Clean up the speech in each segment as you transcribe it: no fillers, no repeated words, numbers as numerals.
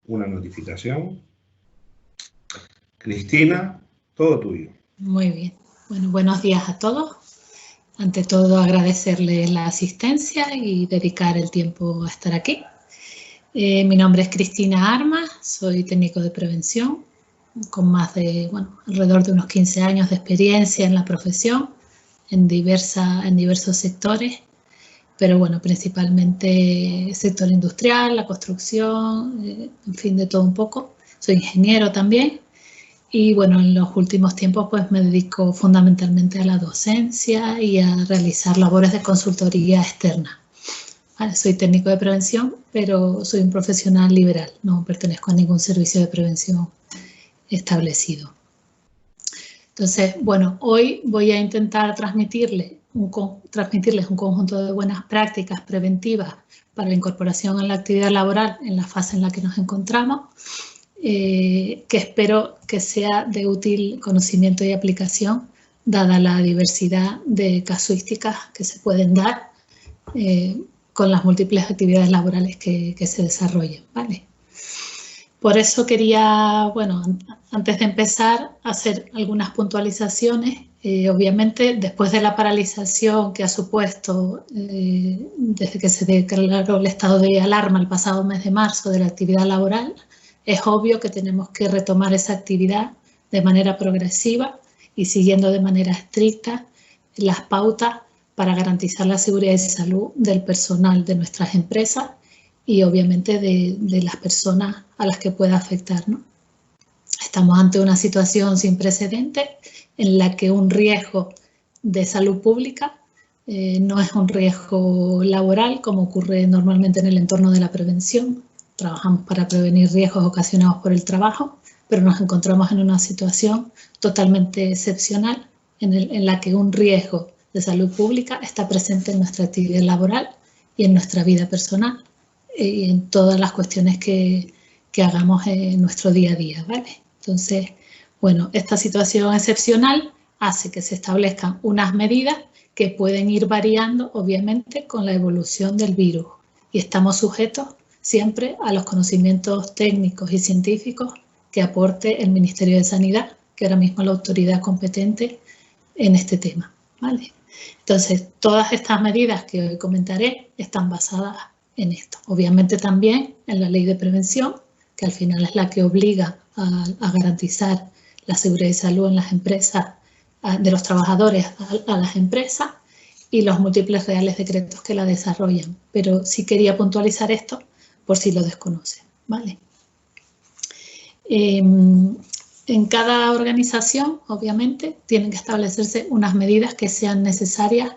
una notificación. Cristina, todo tuyo. Muy bien. Bueno, buenos días a todos. Ante todo, agradecerles la asistencia y dedicar el tiempo a estar aquí. Mi nombre es Cristina Armas, soy técnico de prevención, con más de, alrededor de unos 15 años de experiencia en la profesión, en diversos sectores, pero bueno, principalmente sector industrial, la construcción, en fin, de todo un poco. Soy ingeniero también. Y bueno, en los últimos tiempos pues me dedico fundamentalmente a la docencia y a realizar labores de consultoría externa. Vale, soy técnico de prevención, pero soy un profesional liberal, no pertenezco a ningún servicio de prevención establecido. Entonces, bueno, hoy voy a intentar transmitirles un conjunto de buenas prácticas preventivas para la incorporación en la actividad laboral en la fase en la que nos encontramos. Que espero que sea de útil conocimiento y aplicación, dada la diversidad de casuísticas que se pueden dar con las múltiples actividades laborales que se desarrollen, ¿vale? Por eso quería, bueno, antes de empezar, hacer algunas puntualizaciones. Obviamente, después de la paralización que ha supuesto desde que se declaró el estado de alarma el pasado mes de marzo de la actividad laboral, es obvio que tenemos que retomar esa actividad de manera progresiva y siguiendo de manera estricta las pautas para garantizar la seguridad y salud del personal de nuestras empresas y obviamente de las personas a las que pueda afectar, ¿no? Estamos ante una situación sin precedentes en la que un riesgo de salud pública no es un riesgo laboral como ocurre normalmente en el entorno de la prevención. Trabajamos para prevenir riesgos ocasionados por el trabajo, pero nos encontramos en una situación totalmente excepcional en la que un riesgo de salud pública está presente en nuestra actividad laboral y en nuestra vida personal y en todas las cuestiones que hagamos en nuestro día a día, ¿vale? Entonces, bueno, esta situación excepcional hace que se establezcan unas medidas que pueden ir variando, obviamente, con la evolución del virus y estamos sujetos siempre a los conocimientos técnicos y científicos que aporte el Ministerio de Sanidad, que ahora mismo es la autoridad competente en este tema, ¿vale? Entonces, todas estas medidas que hoy comentaré están basadas en esto. Obviamente también en la ley de prevención, que al final es la que obliga a garantizar la seguridad y salud en las empresas, de los trabajadores a las empresas y los múltiples reales decretos que la desarrollan. Pero sí quería puntualizar esto por si lo desconocen, ¿vale? En cada organización, obviamente, tienen que establecerse unas medidas que sean necesarias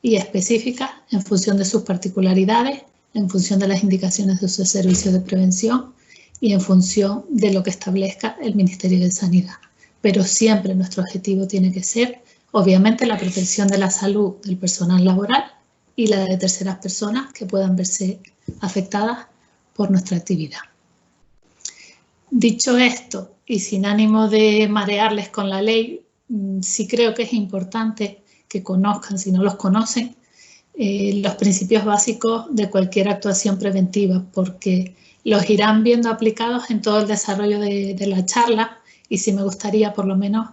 y específicas en función de sus particularidades, en función de las indicaciones de sus servicios de prevención y en función de lo que establezca el Ministerio de Sanidad. Pero siempre nuestro objetivo tiene que ser, obviamente, la protección de la salud del personal laboral y la de terceras personas que puedan verse afectadas por nuestra actividad. Dicho esto, y sin ánimo de marearles con la ley, sí creo que es importante que conozcan, si no los conocen, los principios básicos de cualquier actuación preventiva, porque los irán viendo aplicados en todo el desarrollo de la charla y sí me gustaría, por lo menos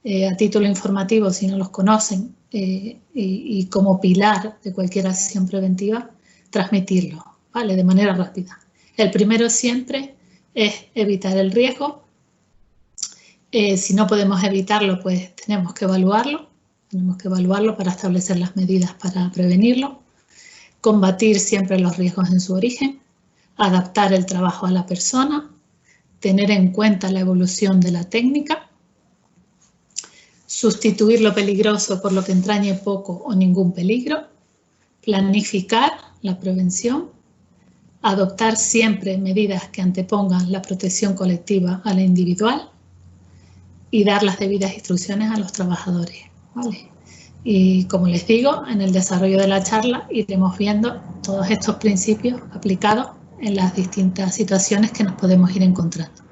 a título informativo, si no los conocen, y como pilar de cualquier acción preventiva, transmitirlo, ¿vale? De manera rápida. El primero siempre es evitar el riesgo. Si no podemos evitarlo, pues tenemos que evaluarlo para establecer las medidas para prevenirlo. Combatir siempre los riesgos en su origen. Adaptar el trabajo a la persona. Tener en cuenta la evolución de la técnica. Sustituir lo peligroso por lo que entrañe poco o ningún peligro. Planificar la prevención. Adoptar siempre medidas que antepongan la protección colectiva a la individual y dar las debidas instrucciones a los trabajadores, ¿vale? Y como les digo, en el desarrollo de la charla iremos viendo todos estos principios aplicados en las distintas situaciones que nos podemos ir encontrando.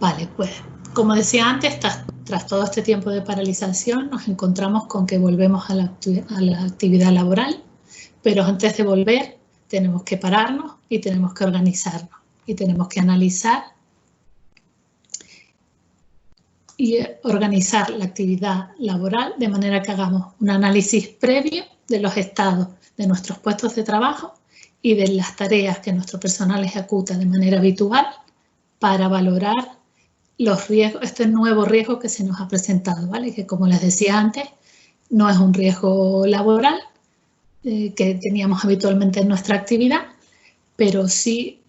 Vale, pues como decía antes, tras todo este tiempo de paralización nos encontramos con que volvemos a la actividad laboral. Pero antes de volver, tenemos que pararnos y tenemos que organizarnos y tenemos que analizar y organizar la actividad laboral de manera que hagamos un análisis previo de los estados de nuestros puestos de trabajo y de las tareas que nuestro personal ejecuta de manera habitual para valorar los riesgos, este nuevo riesgo que se nos ha presentado, ¿vale? Que, como les decía antes, no es un riesgo laboral que teníamos habitualmente en nuestra actividad, pero sí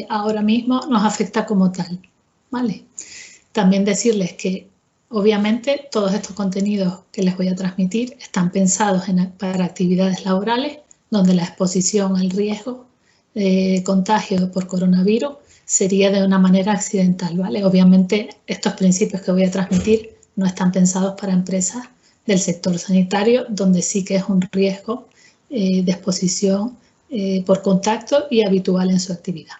ahora mismo nos afecta como tal, ¿vale? También decirles que, obviamente, todos estos contenidos que les voy a transmitir están pensados para actividades laborales donde la exposición al riesgo de contagio por coronavirus sería de una manera accidental, ¿vale? Obviamente, estos principios que voy a transmitir no están pensados para empresas del sector sanitario, donde sí que es un riesgo de exposición por contacto y habitual en su actividad.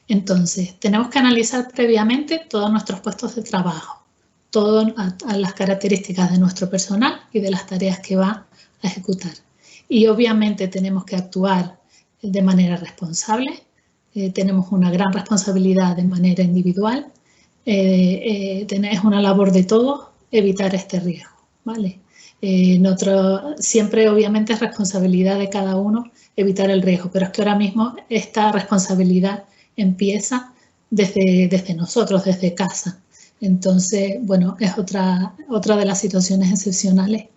Entonces, tenemos que analizar previamente todos nuestros puestos de trabajo, todas las características de nuestro personal y de las tareas que va a ejecutar. Y obviamente tenemos que actuar de manera responsable, tenemos una gran responsabilidad de manera individual, es una labor de todos evitar este riesgo, ¿vale? Siempre obviamente es responsabilidad de cada uno evitar el riesgo, pero es que ahora mismo esta responsabilidad empieza desde nosotros, desde casa. Entonces, bueno, es otra de las situaciones excepcionales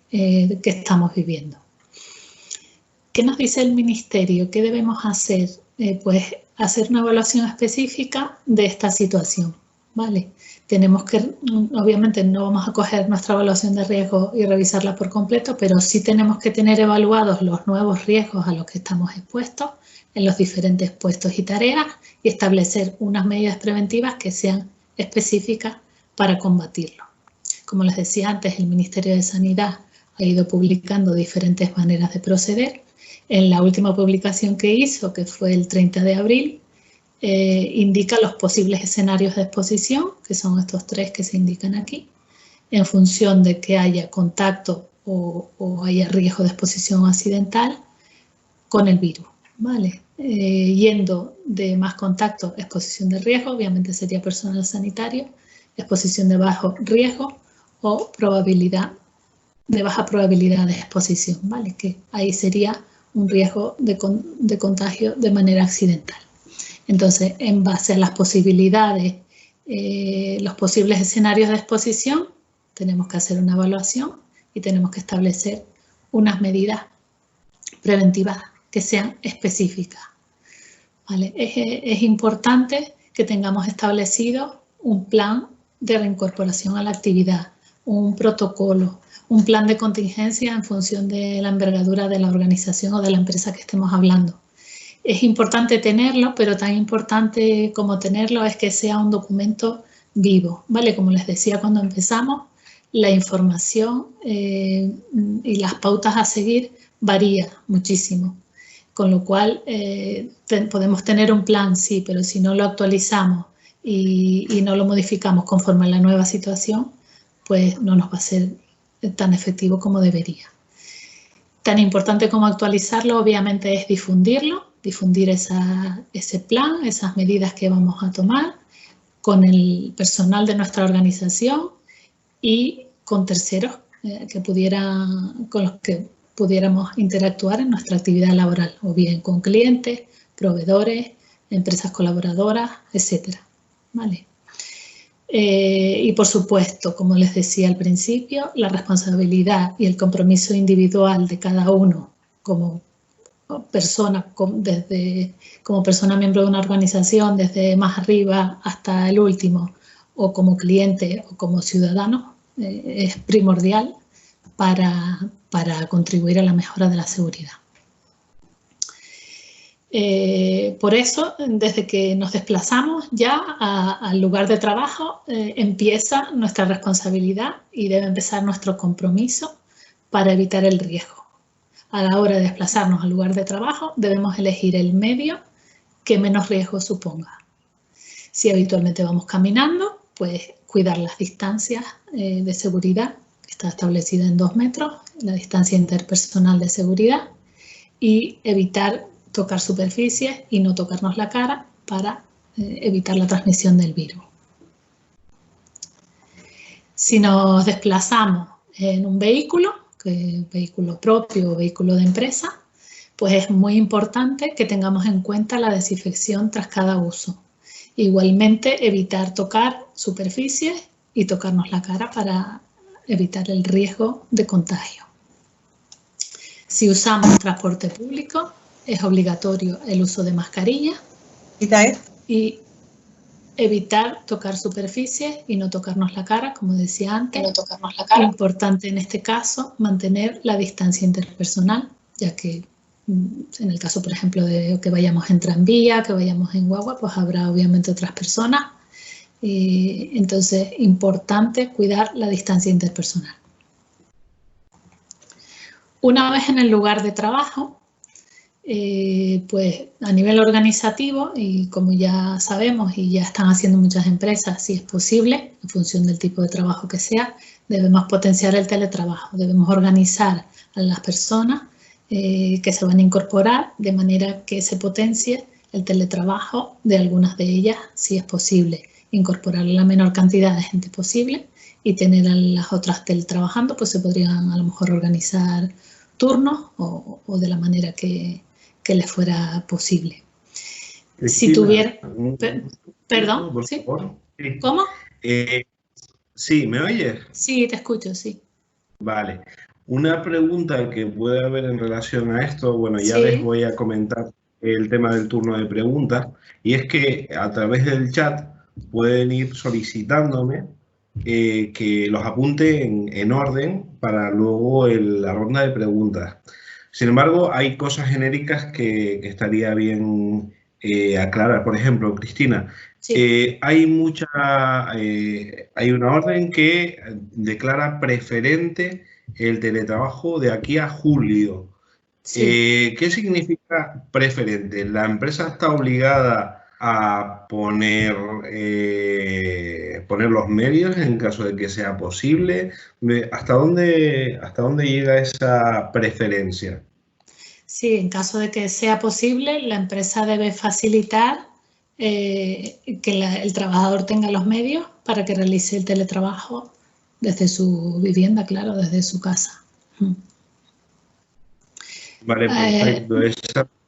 que estamos viviendo. ¿Qué nos dice el Ministerio? ¿Qué debemos hacer? Pues hacer una evaluación específica de esta situación, ¿vale? Tenemos que, obviamente no vamos a coger nuestra evaluación de riesgo y revisarla por completo, pero sí tenemos que tener evaluados los nuevos riesgos a los que estamos expuestos en los diferentes puestos y tareas y establecer unas medidas preventivas que sean específicas para combatirlo. Como les decía antes, el Ministerio de Sanidad ha ido publicando diferentes maneras de proceder. En la última publicación que hizo, que fue el 30 de abril, indica los posibles escenarios de exposición, que son estos tres que se indican aquí, en función de que haya contacto o haya riesgo de exposición accidental con el virus, ¿vale? Yendo de más contacto, exposición de riesgo, obviamente sería personal sanitario, exposición de bajo riesgo o de baja probabilidad de exposición, ¿vale? Que ahí sería un riesgo de contagio de manera accidental. Entonces, en base a las posibilidades, los posibles escenarios de exposición, tenemos que hacer una evaluación y tenemos que establecer unas medidas preventivas que sean específicas, ¿vale? Es importante que tengamos establecido un plan de reincorporación a la actividad, un protocolo, un plan de contingencia en función de la envergadura de la organización o de la empresa que estemos hablando. Es importante tenerlo, pero tan importante como tenerlo es que sea un documento vivo, ¿vale? Como les decía cuando empezamos, la información y las pautas a seguir varía muchísimo, con lo cual podemos tener un plan, sí, pero si no lo actualizamos y no lo modificamos conforme a la nueva situación, pues no nos va a ser tan efectivo como debería. Tan importante como actualizarlo, obviamente, es difundirlo, difundir ese plan, esas medidas que vamos a tomar con el personal de nuestra organización y con terceros con los que pudiéramos interactuar en nuestra actividad laboral, o bien con clientes, proveedores, empresas colaboradoras, etcétera, ¿vale? Y por supuesto, como les decía al principio, la responsabilidad y el compromiso individual de cada uno como persona, como persona miembro de una organización, desde más arriba hasta el último, o como cliente o como ciudadano, es primordial para contribuir a la mejora de la seguridad. Por eso, desde que nos desplazamos ya al lugar de trabajo, empieza nuestra responsabilidad y debe empezar nuestro compromiso para evitar el riesgo. A la hora de desplazarnos al lugar de trabajo, debemos elegir el medio que menos riesgo suponga. Si habitualmente vamos caminando, pues cuidar las distancias de seguridad, que está establecida en 2 metros, la distancia interpersonal de seguridad, y evitar tocar superficies y no tocarnos la cara para evitar la transmisión del virus. Si nos desplazamos en un vehículo, vehículo propio o vehículo de empresa, pues es muy importante que tengamos en cuenta la desinfección tras cada uso. Igualmente, evitar tocar superficies y tocarnos la cara para evitar el riesgo de contagio. Si usamos transporte público, es obligatorio el uso de mascarilla y evitar tocar superficies y no tocarnos la cara, como decía antes. Importante en este caso mantener la distancia interpersonal, ya que en el caso, por ejemplo, de que vayamos en tranvía, que vayamos en guagua, pues habrá obviamente otras personas. Entonces, importante cuidar la distancia interpersonal. Una vez en el lugar de trabajo, pues a nivel organizativo, y como ya sabemos y ya están haciendo muchas empresas, si es posible, en función del tipo de trabajo que sea, debemos potenciar el teletrabajo, debemos organizar a las personas que se van a incorporar de manera que se potencie el teletrabajo de algunas de ellas, si es posible, incorporar la menor cantidad de gente posible y tener a las otras teletrabajando, pues se podrían a lo mejor organizar turnos o de la manera que les fuera posible. Cristina, si tuviera... Perdón, ¿Perdón? ¿Sí? Sí. ¿Cómo? Sí, ¿me oyes? Sí, te escucho, sí. Vale. Una pregunta que puede haber en relación a esto, bueno, ya Sí. les voy a comentar el tema del turno de preguntas, y es que a través del chat pueden ir solicitándome que los apunte en orden para luego la ronda de preguntas. Sin embargo, hay cosas genéricas que estaría bien aclarar. Por ejemplo, Cristina, Sí. hay una orden que declara preferente el teletrabajo de aquí a julio. Sí. ¿Qué significa preferente? ¿La empresa está obligada a poner los medios en caso de que sea posible? ¿Hasta dónde llega esa preferencia? Sí, en caso de que sea posible, la empresa debe facilitar que el trabajador tenga los medios para que realice el teletrabajo desde su vivienda, claro, desde su casa. Vale, perfecto.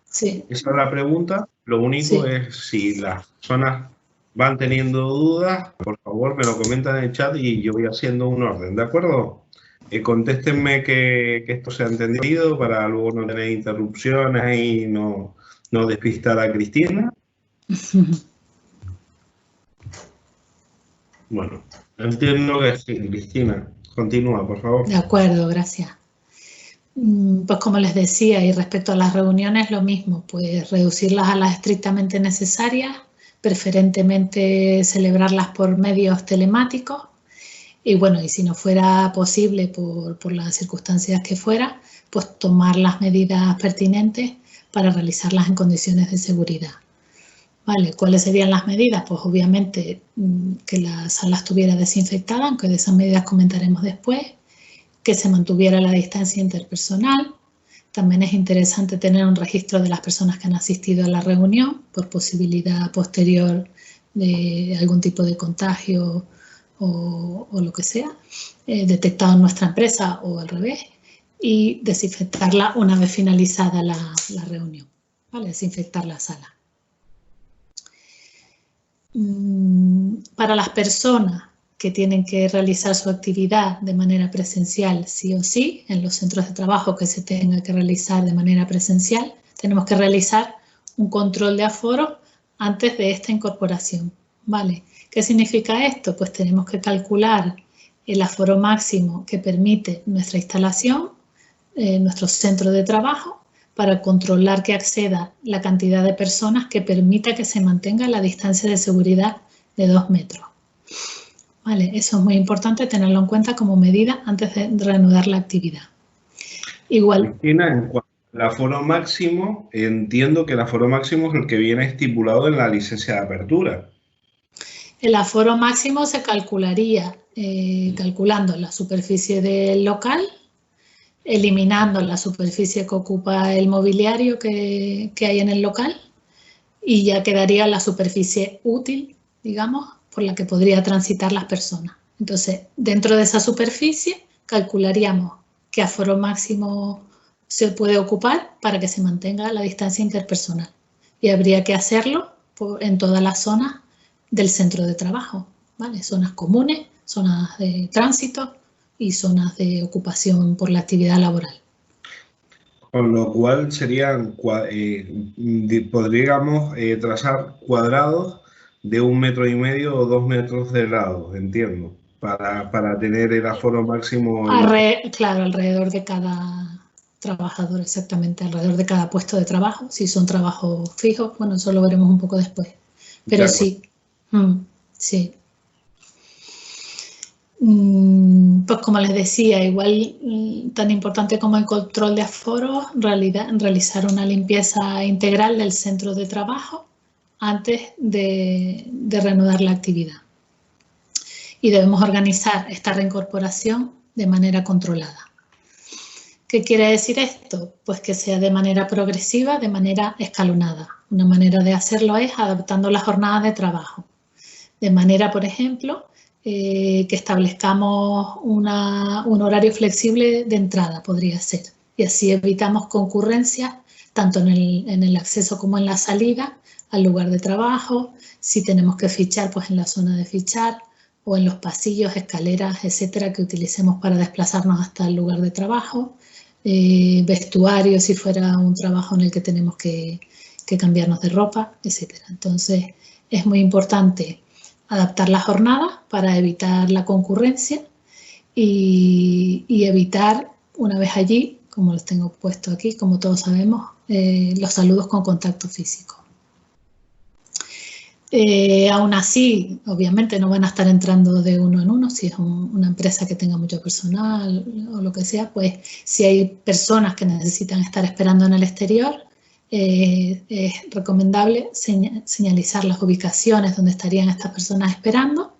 Sí. Esa es la pregunta. Lo único es si las personas van teniendo dudas, por favor me lo comentan en el chat y yo voy haciendo un orden, ¿de acuerdo? Contéstenme que esto se ha entendido para luego no tener interrupciones y no despistar a Cristina. Bueno, entiendo que sí, Cristina. Continúa, por favor. De acuerdo, gracias. Pues como les decía, y respecto a las reuniones, lo mismo, pues reducirlas a las estrictamente necesarias, preferentemente celebrarlas por medios telemáticos y bueno, y si no fuera posible por las circunstancias que fuera, pues tomar las medidas pertinentes para realizarlas en condiciones de seguridad. Vale, ¿cuáles serían las medidas? Pues obviamente que la sala estuviera desinfectada, aunque de esas medidas comentaremos después, que se mantuviera la distancia interpersonal. También es interesante tener un registro de las personas que han asistido a la reunión por posibilidad posterior de algún tipo de contagio o lo que sea, detectado en nuestra empresa o al revés, y desinfectarla una vez finalizada la reunión, ¿vale? Desinfectar la sala. Para las personas que tienen que realizar su actividad de manera presencial sí o sí, en los centros de trabajo que se tenga que realizar de manera presencial, tenemos que realizar un control de aforo antes de esta incorporación, ¿vale? ¿Qué significa esto? Pues tenemos que calcular el aforo máximo que permite nuestra instalación, nuestro centro de trabajo, para controlar que acceda la cantidad de personas que permita que se mantenga la distancia de seguridad de 2 metros. Vale, eso es muy importante tenerlo en cuenta como medida antes de reanudar la actividad. Igual. Cristina, en cuanto al aforo máximo, entiendo que el aforo máximo es el que viene estipulado en la licencia de apertura. El aforo máximo se calcularía calculando la superficie del local, eliminando la superficie que ocupa el mobiliario que hay en el local, y ya quedaría la superficie útil, digamos, por la que podría transitar las personas. Entonces, dentro de esa superficie calcularíamos qué aforo máximo se puede ocupar para que se mantenga la distancia interpersonal. Y habría que hacerlo en todas las zonas del centro de trabajo, ¿vale? Zonas comunes, zonas de tránsito y zonas de ocupación por la actividad laboral. Con lo cual serían, podríamos trazar cuadrados de 1,5 metros o 2 metros de lado, entiendo, para tener el aforo máximo. Claro, alrededor de cada trabajador, exactamente, alrededor de cada puesto de trabajo. Si son trabajos fijos, bueno, eso lo veremos un poco después. Pero claro. Sí, sí. Pues como les decía, igual tan importante como el control de aforo, realizar una limpieza integral del centro de trabajo antes de reanudar la actividad. Y debemos organizar esta reincorporación de manera controlada. ¿Qué quiere decir esto? Pues que sea de manera progresiva, de manera escalonada. Una manera de hacerlo es adaptando las jornadas de trabajo. De manera, por ejemplo, que establezcamos un horario flexible de entrada, podría ser. Y así evitamos concurrencias tanto en el acceso como en la salida al lugar de trabajo. Si tenemos que fichar, pues en la zona de fichar, o en los pasillos, escaleras, etcétera, que utilicemos para desplazarnos hasta el lugar de trabajo. Vestuario, si fuera un trabajo en el que tenemos que cambiarnos de ropa, etcétera. Entonces, es muy importante adaptar la jornada para evitar la concurrencia y evitar, una vez allí, como los tengo puesto aquí, como todos sabemos, los saludos con contacto físico. Aún así, obviamente no van a estar entrando de uno en uno, si es una empresa que tenga mucho personal o lo que sea, pues si hay personas que necesitan estar esperando en el exterior, es recomendable señalizar las ubicaciones donde estarían estas personas esperando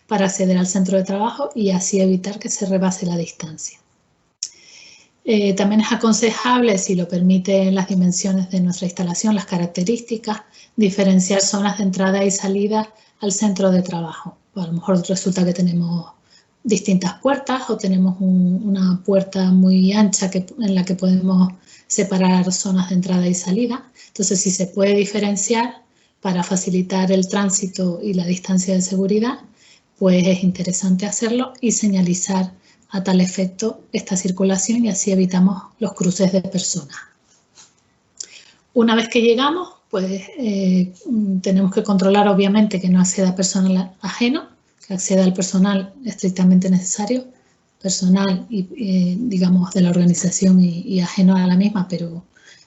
para acceder al centro de trabajo y así evitar que se rebase la distancia. También es aconsejable, si lo permiten las dimensiones de nuestra instalación, las características, diferenciar zonas de entrada y salida al centro de trabajo. A lo mejor resulta que tenemos distintas puertas o tenemos una puerta muy ancha en la que podemos separar zonas de entrada y salida. Entonces, si se puede diferenciar para facilitar el tránsito y la distancia de seguridad, pues es interesante hacerlo y señalizar a tal efecto esta circulación y así evitamos los cruces de personas. Una vez que llegamos, pues tenemos que controlar obviamente que no acceda personal ajeno, que acceda al personal estrictamente necesario, personal y digamos de la organización y ajeno a la misma, pero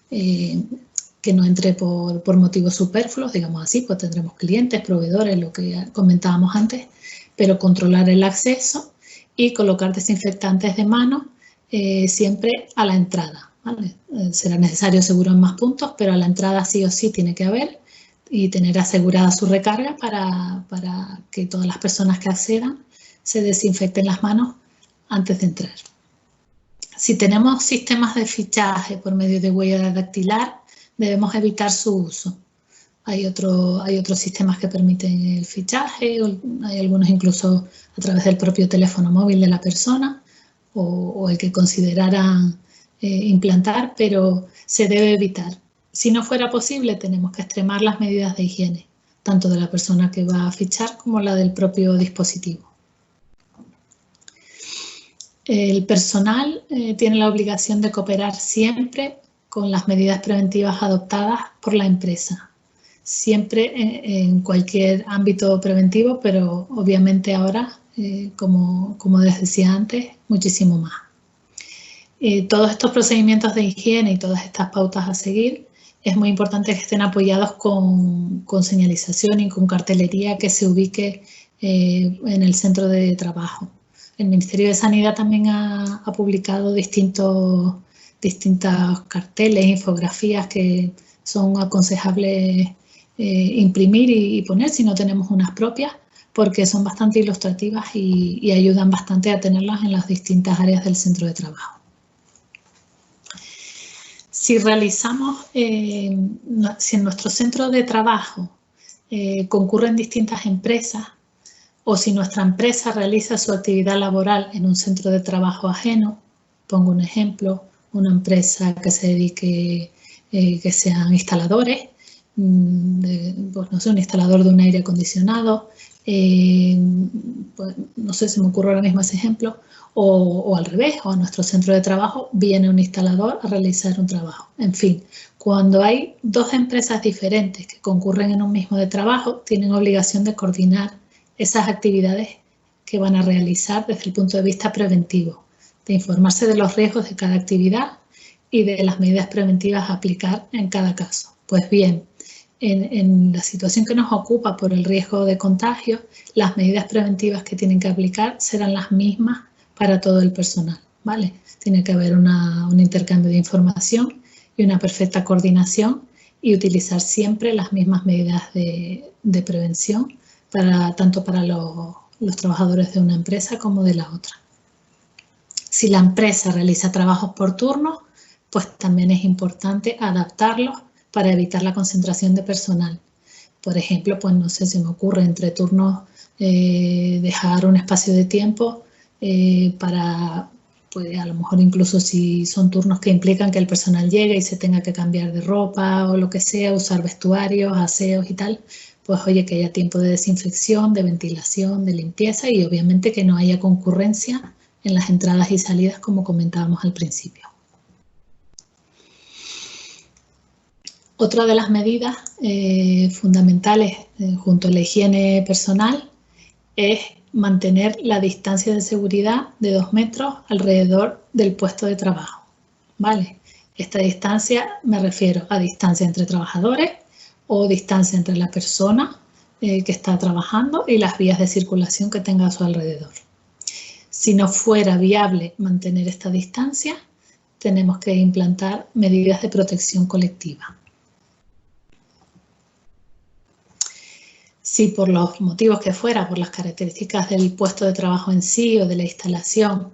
que no entre por motivos superfluos, digamos así, pues tendremos clientes, proveedores, lo que comentábamos antes, pero controlar el acceso y colocar desinfectantes de mano siempre a la entrada, ¿vale? Será necesario seguro en más puntos, pero a la entrada sí o sí tiene que haber y tener asegurada su recarga para que todas las personas que accedan se desinfecten las manos antes de entrar. Si tenemos sistemas de fichaje por medio de huella dactilar, debemos evitar su uso. Hay otros sistemas que permiten el fichaje, hay algunos incluso a través del propio teléfono móvil de la persona o el que consideraran implantar, pero se debe evitar. Si no fuera posible, tenemos que extremar las medidas de higiene, tanto de la persona que va a fichar como la del propio dispositivo. El personal tiene la obligación de cooperar siempre con las medidas preventivas adoptadas por la empresa. Siempre en cualquier ámbito preventivo, pero obviamente ahora, como les decía antes, muchísimo más. Todos estos procedimientos de higiene y todas estas pautas a seguir, es muy importante que estén apoyados con señalización y con cartelería que se ubique en el centro de trabajo. El Ministerio de Sanidad también ha publicado distintos carteles, infografías que son aconsejables imprimir y poner si no tenemos unas propias, porque son bastante ilustrativas y ayudan bastante a tenerlas en las distintas áreas del centro de trabajo. Si realizamos, si en nuestro centro de trabajo concurren distintas empresas, o si nuestra empresa realiza su actividad laboral en un centro de trabajo ajeno, pongo un ejemplo, una empresa que se dedique, que sean instaladores, pues no sé, un instalador de un aire acondicionado, pues no sé, se me ocurre ahora mismo ese ejemplo, o al revés, o a nuestro centro de trabajo viene un instalador a realizar un trabajo. En fin, cuando hay dos empresas diferentes que concurren en un mismo de trabajo, tienen obligación de coordinar esas actividades que van a realizar desde el punto de vista preventivo, de informarse de los riesgos de cada actividad y de las medidas preventivas a aplicar en cada caso. Pues bien, en la situación que nos ocupa por el riesgo de contagio, las medidas preventivas que tienen que aplicar serán las mismas para todo el personal, ¿vale? Tiene que haber un intercambio de información y una perfecta coordinación y utilizar siempre las mismas medidas de prevención tanto para los trabajadores de una empresa como de la otra. Si la empresa realiza trabajos por turno, pues también es importante adaptarlos para evitar la concentración de personal. Por ejemplo, pues no sé, se me ocurre entre turnos dejar un espacio de tiempo para, pues a lo mejor incluso si son turnos que implican que el personal llegue y se tenga que cambiar de ropa o lo que sea, usar vestuarios, aseos y tal, pues oye, que haya tiempo de desinfección, de ventilación, de limpieza y obviamente que no haya concurrencia en las entradas y salidas como comentábamos al principio. Otra de las medidas fundamentales junto a la higiene personal es mantener la distancia de seguridad de 2 metros alrededor del puesto de trabajo, ¿vale? Esta distancia me refiero a distancia entre trabajadores o distancia entre la persona que está trabajando y las vías de circulación que tenga a su alrededor. Si no fuera viable mantener esta distancia, tenemos que implantar medidas de protección colectiva. Si por los motivos que fuera, por las características del puesto de trabajo en sí o de la instalación,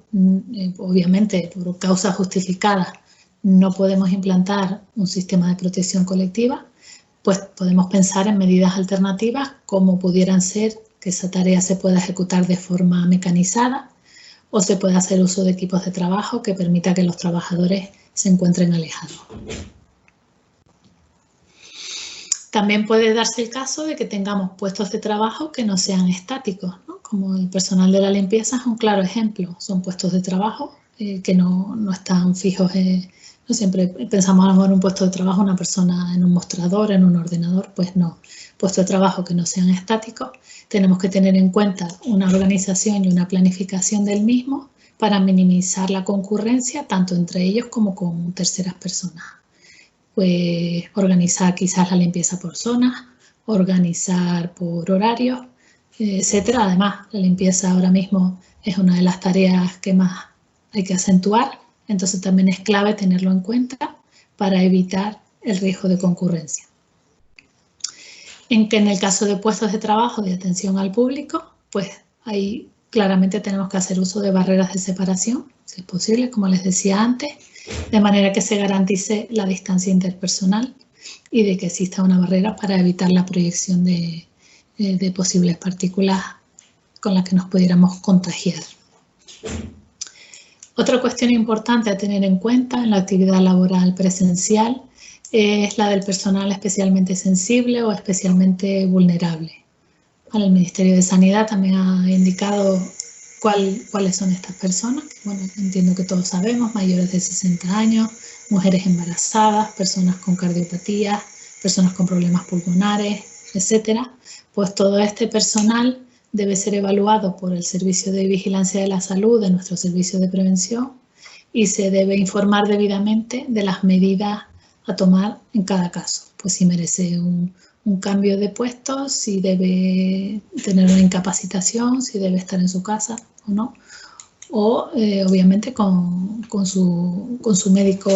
obviamente por causas justificadas, no podemos implantar un sistema de protección colectiva, pues podemos pensar en medidas alternativas como pudieran ser que esa tarea se pueda ejecutar de forma mecanizada o se pueda hacer uso de equipos de trabajo que permita que los trabajadores se encuentren alejados. También puede darse el caso de que tengamos puestos de trabajo que no sean estáticos, ¿no? Como el personal de la limpieza es un claro ejemplo. Son puestos de trabajo que no están fijos. No siempre pensamos a lo mejor en un puesto de trabajo, una persona en un mostrador, en un ordenador, pues no. Puestos de trabajo que no sean estáticos. Tenemos que tener en cuenta una organización y una planificación del mismo para minimizar la concurrencia tanto entre ellos como con terceras personas. Pues organizar quizás la limpieza por zonas, organizar por horarios, etcétera. Además, la limpieza ahora mismo es una de las tareas que más hay que acentuar, entonces también es clave tenerlo en cuenta para evitar el riesgo de concurrencia. En el caso de puestos de trabajo de atención al público, pues ahí claramente tenemos que hacer uso de barreras de separación, si es posible, como les decía antes, de manera que se garantice la distancia interpersonal y de que exista una barrera para evitar la proyección de posibles partículas con las que nos pudiéramos contagiar. Otra cuestión importante a tener en cuenta en la actividad laboral presencial es la del personal especialmente sensible o especialmente vulnerable. El Ministerio de Sanidad también ha indicado cuáles son estas personas. Bueno, entiendo que todos sabemos, mayores de 60 años, mujeres embarazadas, personas con cardiopatías, personas con problemas pulmonares, etcétera. Pues todo este personal debe ser evaluado por el Servicio de Vigilancia de la Salud de nuestro Servicio de Prevención y se debe informar debidamente de las medidas a tomar en cada caso. Pues si merece un cambio de puesto, si debe tener una incapacitación, si debe estar en su casa o no. O obviamente con su médico,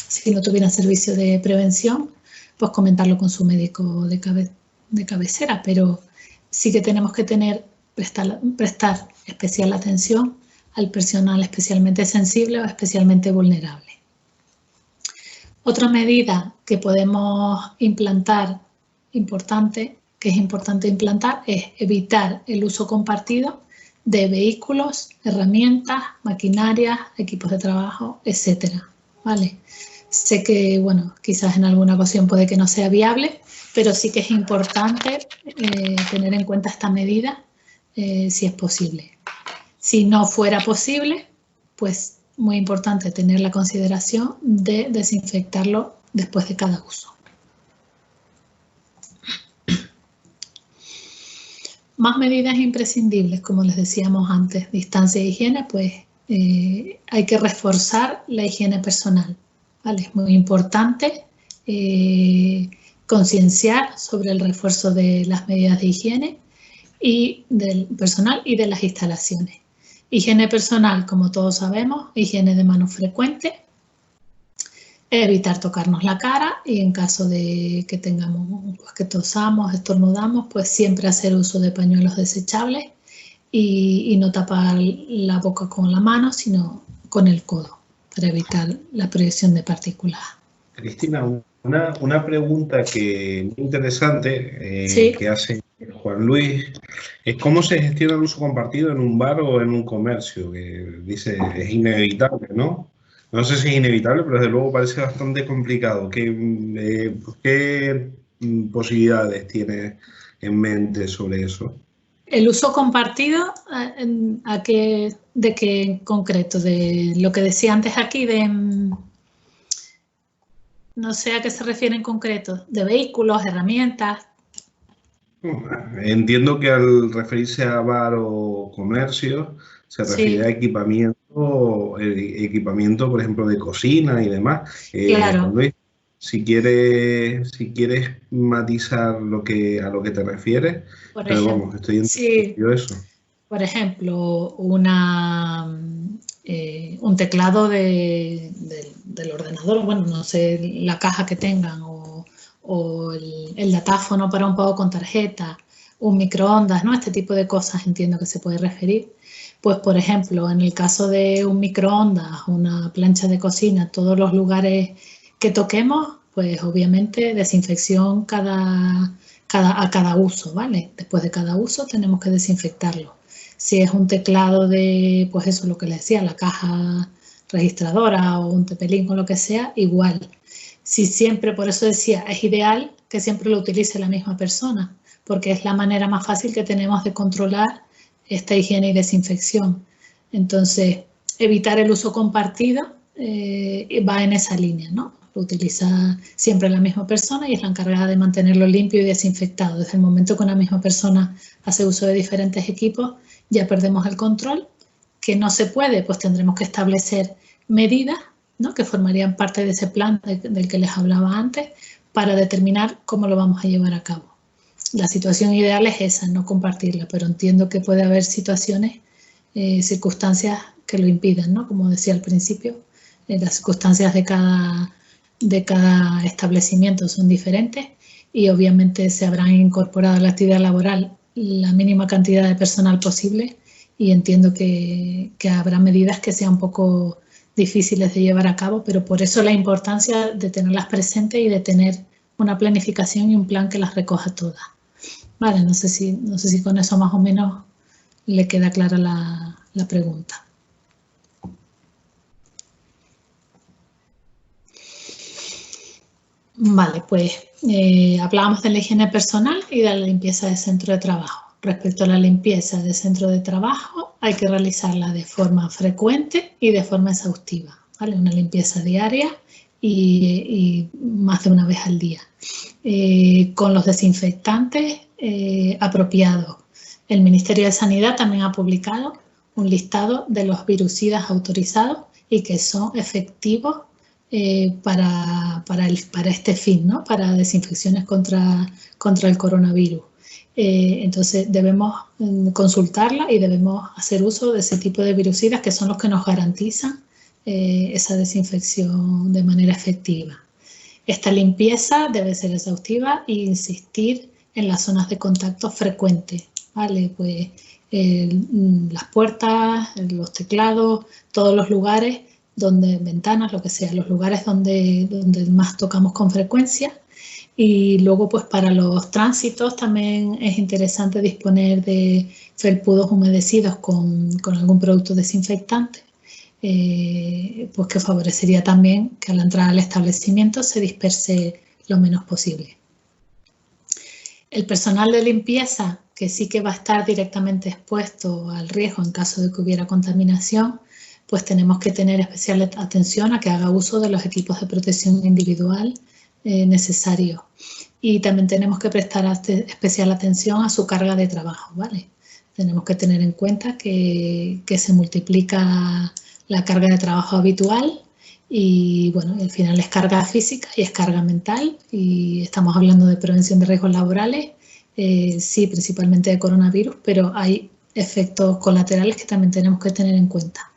si no tuviera servicio de prevención, pues comentarlo con su médico de cabecera, pero sí que tenemos que prestar especial atención al personal especialmente sensible o especialmente vulnerable. Otra medida que podemos implantar, que es importante implantar, es evitar el uso compartido de vehículos, herramientas, maquinarias, equipos de trabajo, etcétera, ¿vale? Sé que, bueno, quizás en alguna ocasión puede que no sea viable, pero sí que es importante tener en cuenta esta medida si es posible. Si no fuera posible, pues muy importante tener la consideración de desinfectarlo después de cada uso. Más medidas imprescindibles, como les decíamos antes, distancia e higiene, pues hay que reforzar la higiene personal, ¿vale? Es muy importante concienciar sobre el refuerzo de las medidas de higiene y del personal y de las instalaciones. Higiene personal, como todos sabemos, higiene de manos frecuente, evitar tocarnos la cara y en caso de que tengamos, pues que tosamos, estornudamos, pues siempre hacer uso de pañuelos desechables y no tapar la boca con la mano, sino con el codo, para evitar la proyección de partículas. Cristina, una pregunta que muy interesante ¿Sí? que hace Juan Luis es cómo se gestiona el uso compartido en un bar o en un comercio, que dice es inevitable, ¿no? No sé si es inevitable, pero desde luego parece bastante complicado. ¿Qué posibilidades tiene en mente sobre eso? El uso compartido, ¿de qué en concreto? De lo que decía antes aquí, no sé a qué se refiere en concreto, de vehículos, herramientas. Entiendo que al referirse a bar o comercio se refiere a equipamiento, por ejemplo, de cocina y demás. Claro. Juan Luis, si quieres matizar a lo que te refieres, pero vamos, estoy entendiendo eso. Por ejemplo, un teclado del ordenador, bueno, no sé, la caja que tengan o el datáfono para un pago con tarjeta, un microondas, ¿no? Este tipo de cosas entiendo que se puede referir. Pues, por ejemplo, en el caso de un microondas, una plancha de cocina, todos los lugares que toquemos, pues obviamente desinfección a cada uso, ¿vale? Después de cada uso tenemos que desinfectarlo. Si es un teclado de, pues eso, lo que les decía, la caja registradora o un tepelín o lo que sea, igual. Si siempre, por eso decía, es ideal que siempre lo utilice la misma persona, porque es la manera más fácil que tenemos de controlar esta higiene y desinfección. Entonces, evitar el uso compartido va en esa línea, ¿no? Lo utiliza siempre la misma persona y es la encargada de mantenerlo limpio y desinfectado. Desde el momento que una misma persona hace uso de diferentes equipos, ya perdemos el control. Que no se puede, pues tendremos que establecer medidas, ¿no? Que formarían parte de ese plan del que les hablaba antes para determinar cómo lo vamos a llevar a cabo. La situación ideal es esa, no compartirla, pero entiendo que puede haber situaciones, circunstancias que lo impidan, ¿no? Como decía al principio, las circunstancias de cada establecimiento son diferentes y obviamente se habrán incorporado a la actividad laboral la mínima cantidad de personal posible y entiendo que habrá medidas que sean un poco difíciles de llevar a cabo, pero por eso la importancia de tenerlas presentes y de tener una planificación y un plan que las recoja todas. Vale, no sé si con eso más o menos le queda clara la pregunta. Vale, pues hablábamos de la higiene personal y de la limpieza del centro de trabajo. Respecto a la limpieza del centro de trabajo, hay que realizarla de forma frecuente y de forma exhaustiva, ¿vale? Una limpieza diaria y más de una vez al día. Con los desinfectantes apropiados. El Ministerio de Sanidad también ha publicado un listado de los virucidas autorizados y que son efectivos para este fin, ¿no? Para desinfecciones contra el coronavirus. Entonces debemos consultarla y debemos hacer uso de ese tipo de virucidas que son los que nos garantizan esa desinfección de manera efectiva. Esta limpieza debe ser exhaustiva e insistir en las zonas de contacto frecuentes, ¿vale? Pues las puertas, los teclados, todos los lugares ventanas, lo que sea, los lugares donde más tocamos con frecuencia. Y luego, pues para los tránsitos también es interesante disponer de felpudos humedecidos con algún producto desinfectante, pues que favorecería también que a la entrada al establecimiento se disperse lo menos posible. El personal de limpieza, que sí que va a estar directamente expuesto al riesgo en caso de que hubiera contaminación, pues tenemos que tener especial atención a que haga uso de los equipos de protección individual necesarios. Y también tenemos que prestar especial atención a su carga de trabajo, ¿vale? Tenemos que tener en cuenta que se multiplica la carga de trabajo habitual y, bueno, al final es carga física y es carga mental, y estamos hablando de prevención de riesgos laborales, sí, principalmente de coronavirus, pero hay efectos colaterales que también tenemos que tener en cuenta.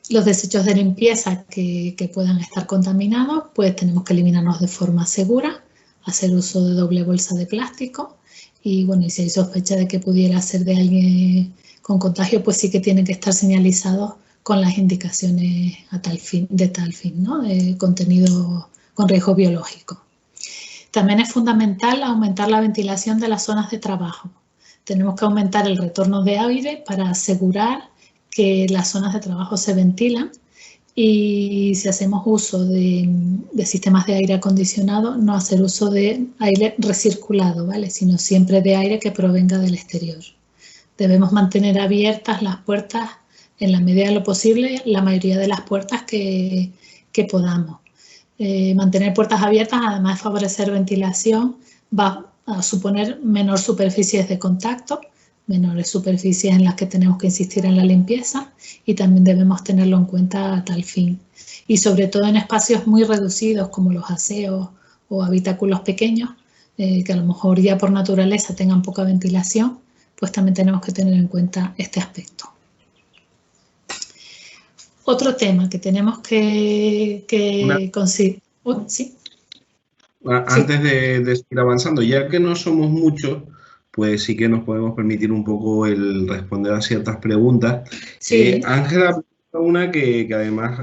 Los desechos de limpieza que puedan estar contaminados, pues tenemos que eliminarlos de forma segura, hacer uso de doble bolsa de plástico y, bueno, y si hay sospecha de que pudiera ser de alguien con contagio, pues sí que tienen que estar señalizados con las indicaciones de tal fin, ¿no? De contenido con riesgo biológico. También es fundamental aumentar la ventilación de las zonas de trabajo. Tenemos que aumentar el retorno de aire para asegurar que las zonas de trabajo se ventilan, y si hacemos uso de sistemas de aire acondicionado, no hacer uso de aire recirculado, ¿vale? Sino siempre de aire que provenga del exterior. Debemos mantener abiertas las puertas en la medida de lo posible, la mayoría de las puertas que podamos. Mantener puertas abiertas, además de favorecer ventilación, va a suponer menor superficies de contacto, menores superficies en las que tenemos que insistir en la limpieza, y también debemos tenerlo en cuenta a tal fin. Y sobre todo en espacios muy reducidos como los aseos o habitáculos pequeños, que a lo mejor ya por naturaleza tengan poca ventilación, pues también tenemos que tener en cuenta este aspecto. Otro tema que tenemos que considerar... ¿Sí? Antes de seguir avanzando, ya que no somos muchos, pues sí que nos podemos permitir un poco el responder a ciertas preguntas. Sí. Ángela, una que además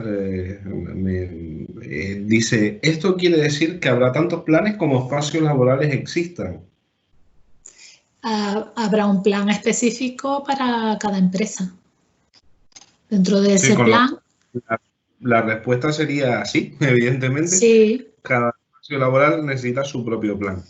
dice, ¿esto quiere decir que habrá tantos planes como espacios laborales existan? Habrá un plan específico para cada empresa. Dentro de ese plan... La respuesta sería sí, evidentemente. Sí. Cada espacio laboral necesita su propio plan.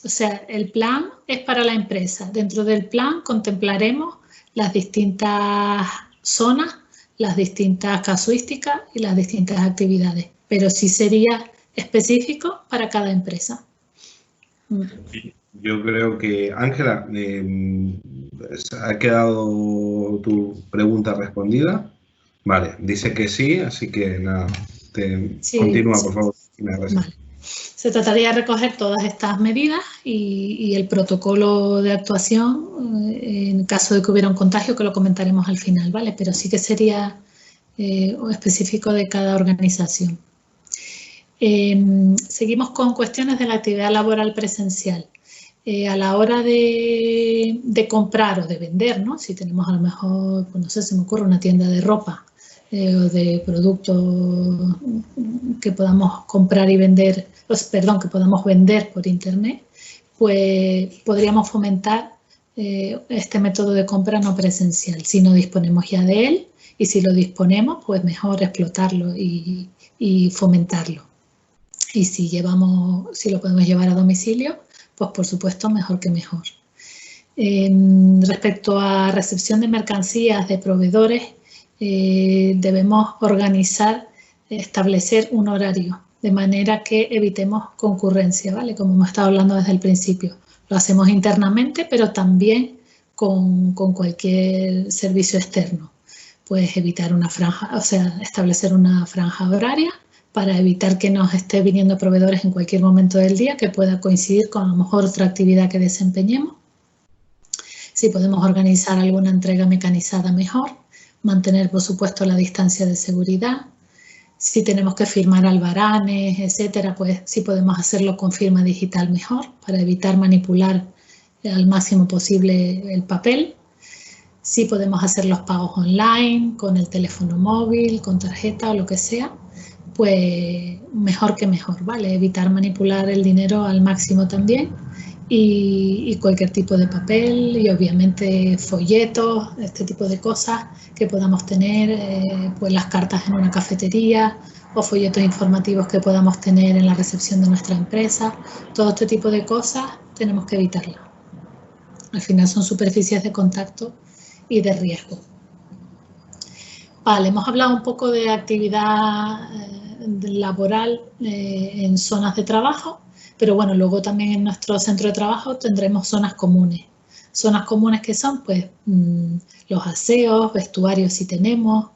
O sea, el plan es para la empresa. Dentro del plan contemplaremos las distintas zonas, las distintas casuísticas y las distintas actividades, pero sí sería específico para cada empresa. Yo creo que, Ángela, ¿ha quedado tu pregunta respondida? Vale, dice que sí, así que nada, continúa, por favor. Vale. Se trataría de recoger todas estas medidas y el protocolo de actuación en caso de que hubiera un contagio, que lo comentaremos al final, ¿vale? Pero sí que sería específico de cada organización. Seguimos con cuestiones de la actividad laboral presencial. A la hora de comprar o de vender, ¿no? Si tenemos a lo mejor, pues no sé, se me ocurre una tienda de ropa o de productos que podamos comprar y vender, que podamos vender por internet, pues podríamos fomentar este método de compra no presencial. Si no disponemos ya de él, y si lo disponemos, pues mejor explotarlo y fomentarlo. Y si lo podemos llevar a domicilio, pues por supuesto mejor que mejor. Respecto a recepción de mercancías de proveedores, debemos establecer un horario, de manera que evitemos concurrencia, ¿vale? Como hemos estado hablando desde el principio. Lo hacemos internamente, pero también con cualquier servicio externo. Pues evitar una franja, o sea, establecer una franja horaria para evitar que nos esté viniendo proveedores en cualquier momento del día que pueda coincidir con a lo mejor otra actividad que desempeñemos. Si podemos organizar alguna entrega mecanizada, mejor. Mantener, por supuesto, la distancia de seguridad. Si tenemos que firmar albaranes, etcétera, pues si podemos hacerlo con firma digital, mejor, para evitar manipular al máximo posible el papel. Si podemos hacer los pagos online, con el teléfono móvil, con tarjeta o lo que sea, pues mejor que mejor, ¿vale? Evitar manipular el dinero al máximo también y cualquier tipo de papel y obviamente folletos, este tipo de cosas que podamos tener, pues las cartas en una cafetería o folletos informativos que podamos tener en la recepción de nuestra empresa. Todo este tipo de cosas tenemos que evitarlas. Al final son superficies de contacto y de riesgo. Vale, hemos hablado un poco de actividad laboral en zonas de trabajo, pero bueno, luego también en nuestro centro de trabajo tendremos zonas comunes. Zonas comunes que son pues los aseos, vestuarios si tenemos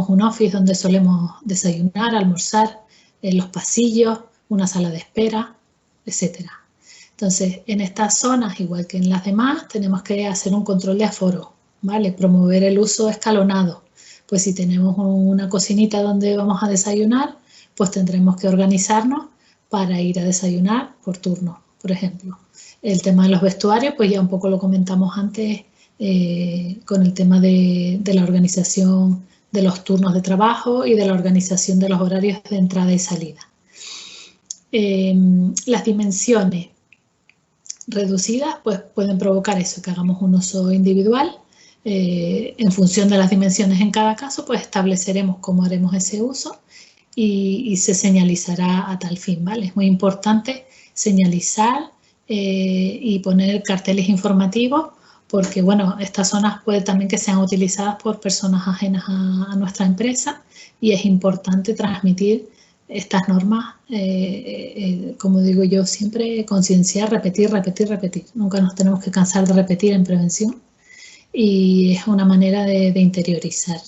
un office donde solemos desayunar, almorzar, los pasillos, una sala de espera, etcétera. Entonces, en estas zonas, igual que en las demás, tenemos que hacer un control de aforo, ¿vale? Promover el uso escalonado. Pues si tenemos una cocinita donde vamos a desayunar, pues tendremos que organizarnos para ir a desayunar por turno, por ejemplo. El tema de los vestuarios, pues ya un poco lo comentamos antes con el tema de la organización de los turnos de trabajo y de la organización de los horarios de entrada y salida. Las dimensiones reducidas pues pueden provocar eso, que hagamos un uso individual. En función de las dimensiones en cada caso, pues estableceremos cómo haremos ese uso y se señalizará a tal fin, ¿vale? Es muy importante señalizar y poner carteles informativos porque, bueno, estas zonas puede también que sean utilizadas por personas ajenas a nuestra empresa y es importante transmitir estas normas, como digo yo siempre, concienciar, repetir. Nunca nos tenemos que cansar de repetir en prevención y es una manera de interiorizar.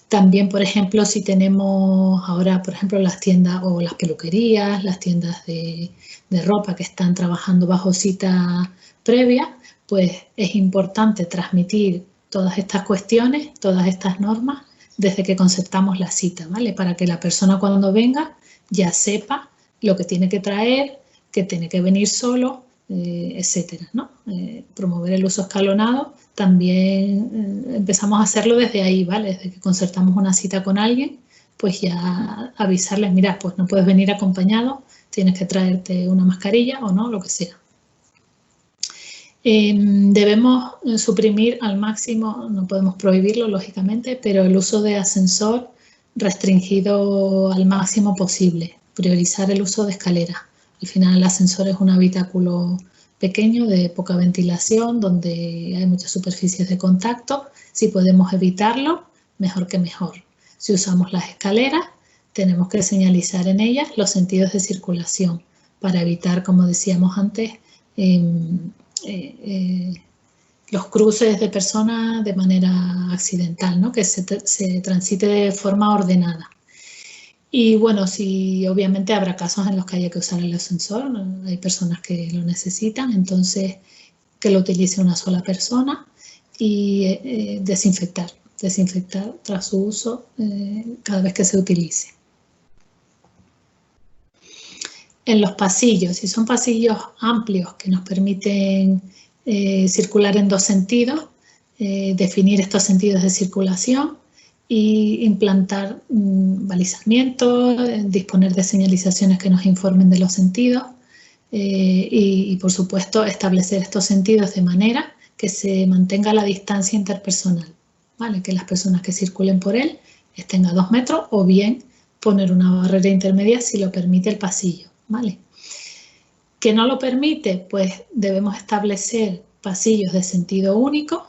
También, por ejemplo, si tenemos ahora, por ejemplo, las tiendas o las peluquerías, las tiendas de ropa que están trabajando bajo cita previa, pues es importante transmitir todas estas cuestiones, todas estas normas, desde que concertamos la cita, ¿vale? Para que la persona cuando venga ya sepa lo que tiene que traer, que tiene que venir solo, etcétera, ¿no? Promover el uso escalonado también empezamos a hacerlo desde ahí, ¿vale? Desde que concertamos una cita con alguien, pues ya avisarles, mira, pues no puedes venir acompañado, tienes que traerte una mascarilla o no, lo que sea. Debemos suprimir al máximo, no podemos prohibirlo lógicamente, pero el uso de ascensor restringido al máximo posible, priorizar el uso de escaleras. Al final el ascensor es un habitáculo pequeño de poca ventilación donde hay muchas superficies de contacto. Si podemos evitarlo, mejor que mejor. Si usamos las escaleras, tenemos que señalizar en ellas los sentidos de circulación para evitar, como decíamos antes, los cruces de personas de manera accidental, ¿no? Que se transite de forma ordenada. Y bueno, sí, obviamente habrá casos en los que haya que usar el ascensor, hay personas que lo necesitan, entonces que lo utilice una sola persona y desinfectar tras su uso cada vez que se utilice. En los pasillos, si son pasillos amplios que nos permiten circular en dos sentidos, definir estos sentidos de circulación y implantar balizamientos, disponer de señalizaciones que nos informen de los sentidos y, por supuesto, establecer estos sentidos de manera que se mantenga la distancia interpersonal, ¿vale? Que las personas que circulen por él estén a 2 metros o bien poner una barrera intermedia si lo permite el pasillo, ¿vale? ¿Que no lo permite? Pues debemos establecer pasillos de sentido único,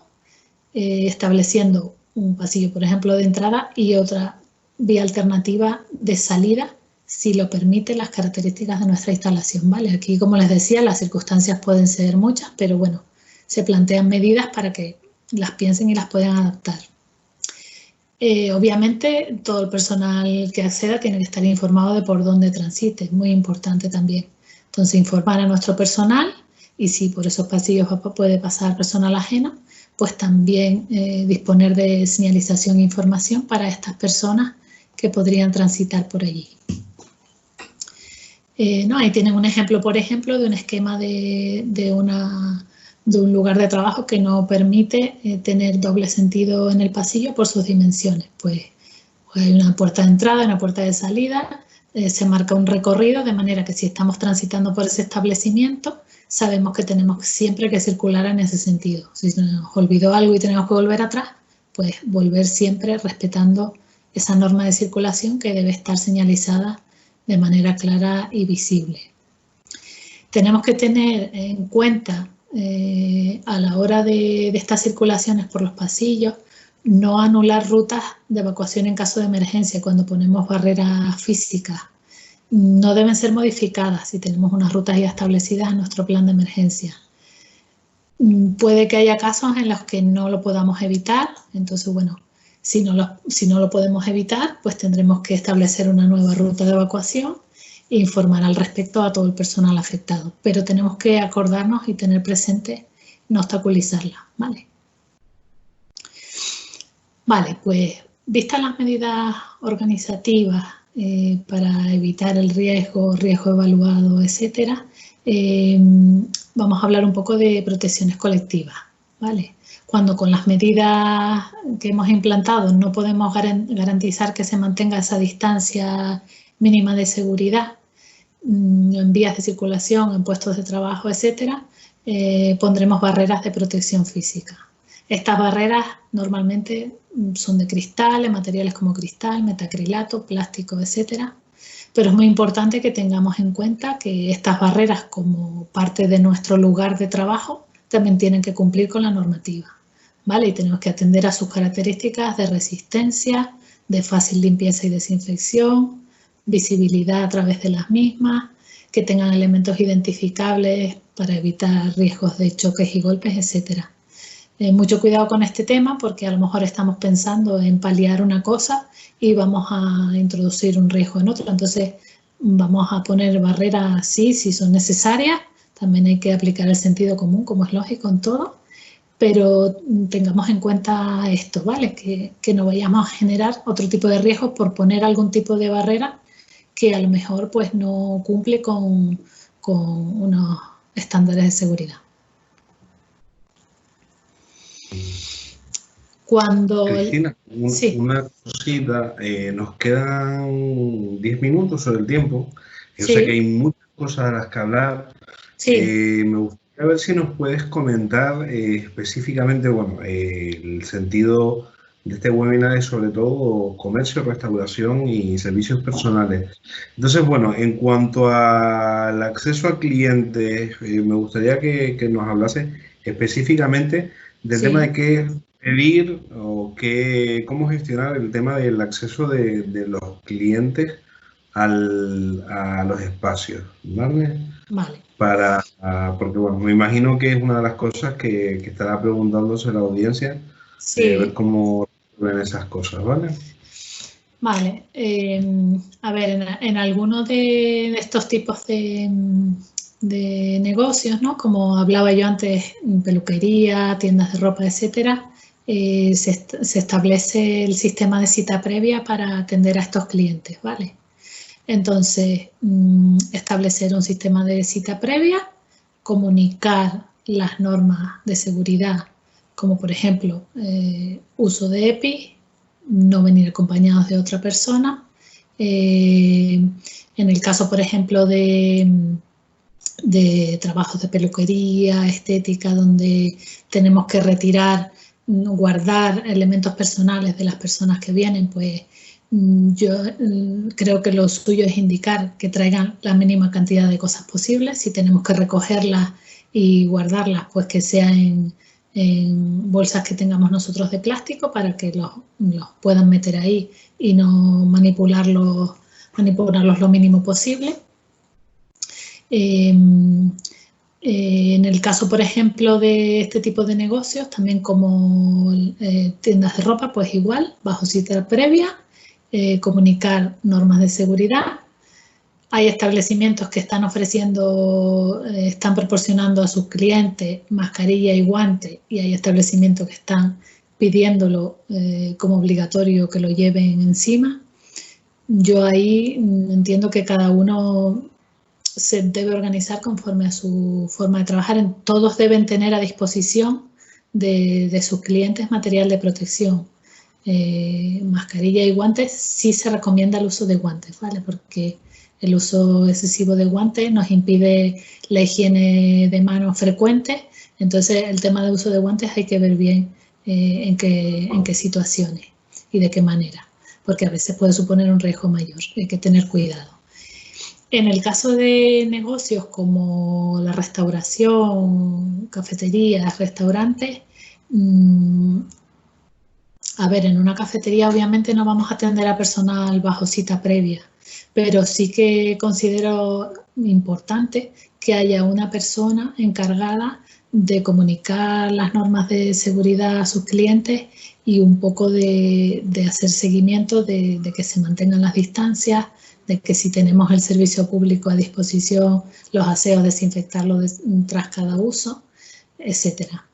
estableciendo un pasillo, por ejemplo, de entrada y otra vía alternativa de salida, si lo permiten las características de nuestra instalación, ¿vale? Aquí, como les decía, las circunstancias pueden ser muchas, pero bueno, se plantean medidas para que las piensen y las puedan adaptar. Obviamente, todo el personal que acceda tiene que estar informado de por dónde transite, es muy importante también. Entonces, informar a nuestro personal y si por esos pasillos puede pasar personal ajeno, pues también disponer de señalización e información para estas personas que podrían transitar por allí. Ahí tienen un ejemplo, por ejemplo, de un esquema de de un lugar de trabajo que no permite tener doble sentido en el pasillo por sus dimensiones. Pues hay una puerta de entrada, una puerta de salida, se marca un recorrido de manera que si estamos transitando por ese establecimiento, sabemos que tenemos siempre que circular en ese sentido. Si se nos olvidó algo y tenemos que volver atrás, pues volver siempre respetando esa norma de circulación que debe estar señalizada de manera clara y visible. Tenemos que tener en cuenta a la hora de estas circulaciones por los pasillos, no anular rutas de evacuación en caso de emergencia cuando ponemos barreras físicas. No deben ser modificadas si tenemos unas rutas ya establecidas en nuestro plan de emergencia. Puede que haya casos en los que no lo podamos evitar, entonces, bueno, si no lo podemos evitar, pues tendremos que establecer una nueva ruta de evacuación e informar al respecto a todo el personal afectado. Pero tenemos que acordarnos y tener presente no obstaculizarla, ¿vale? Vale, pues vistas las medidas organizativas para evitar el riesgo evaluado, etcétera, vamos a hablar un poco de protecciones colectivas, ¿vale? Cuando con las medidas que hemos implantado no podemos garantizar que se mantenga esa distancia mínima de seguridad en vías de circulación, en puestos de trabajo, etcétera, pondremos barreras de protección física. Estas barreras normalmente son de cristal, de materiales como cristal, metacrilato, plástico, etcétera. Pero es muy importante que tengamos en cuenta que estas barreras, como parte de nuestro lugar de trabajo, también tienen que cumplir con la normativa, ¿vale? Y tenemos que atender a sus características de resistencia, de fácil limpieza y desinfección, visibilidad a través de las mismas, que tengan elementos identificables para evitar riesgos de choques y golpes, etcétera. Mucho cuidado con este tema porque a lo mejor estamos pensando en paliar una cosa y vamos a introducir un riesgo en otra. Entonces vamos a poner barreras así si son necesarias. También hay que aplicar el sentido común, como es lógico en todo, pero tengamos en cuenta esto, ¿vale? Que no vayamos a generar otro tipo de riesgos por poner algún tipo de barrera que a lo mejor pues no cumple con unos estándares de seguridad. Cristina, sí. una cosita, nos quedan 10 minutos sobre el tiempo. Yo Sí. sé que hay muchas cosas a las que hablar. Sí. Me gustaría ver si nos puedes comentar específicamente, bueno, el sentido de este webinar es sobre todo comercio, restauración y servicios personales. Entonces, bueno, en cuanto al acceso a clientes, me gustaría que nos hablase específicamente del tema de qué pedir o cómo gestionar el tema del acceso de los clientes a los espacios, ¿vale? Vale. Porque, bueno, me imagino que es una de las cosas que estará preguntándose la audiencia, ver cómo ven esas cosas, ¿vale? Vale. A ver, en algunos de estos tipos de negocios, ¿no? Como hablaba yo antes, peluquería, tiendas de ropa, etcétera, se establece el sistema de cita previa para atender a estos clientes, ¿vale? Entonces, establecer un sistema de cita previa, comunicar las normas de seguridad, como por ejemplo, uso de EPI, no venir acompañados de otra persona. En el caso, por ejemplo, de trabajos de peluquería, estética, donde tenemos que retirar, guardar elementos personales de las personas que vienen, pues yo creo que lo suyo es indicar que traigan la mínima cantidad de cosas posibles. Si tenemos que recogerlas y guardarlas, pues que sea en bolsas que tengamos nosotros de plástico para que los puedan meter ahí y no manipularlos lo mínimo posible. En el caso, por ejemplo, de este tipo de negocios, también como tiendas de ropa, pues igual, bajo cita previa, comunicar normas de seguridad. Hay establecimientos que están están proporcionando a sus clientes mascarilla y guantes, y hay establecimientos que están pidiéndolo como obligatorio que lo lleven encima. Yo ahí entiendo que cada uno se debe organizar conforme a su forma de trabajar. Todos deben tener a disposición de sus clientes material de protección. Mascarilla y guantes, sí se recomienda el uso de guantes, ¿vale? Porque el uso excesivo de guantes nos impide la higiene de manos frecuente. Entonces, el tema de uso de guantes hay que ver bien en qué situaciones y de qué manera, porque a veces puede suponer un riesgo mayor. Hay que tener cuidado. En el caso de negocios como la restauración, cafeterías, restaurantes, a ver, en una cafetería obviamente no vamos a atender a personal bajo cita previa, pero sí que considero importante que haya una persona encargada de comunicar las normas de seguridad a sus clientes y un poco de hacer seguimiento de que se mantengan las distancias, de que si tenemos el servicio público a disposición, los aseos, desinfectarlos tras cada uso, etcétera.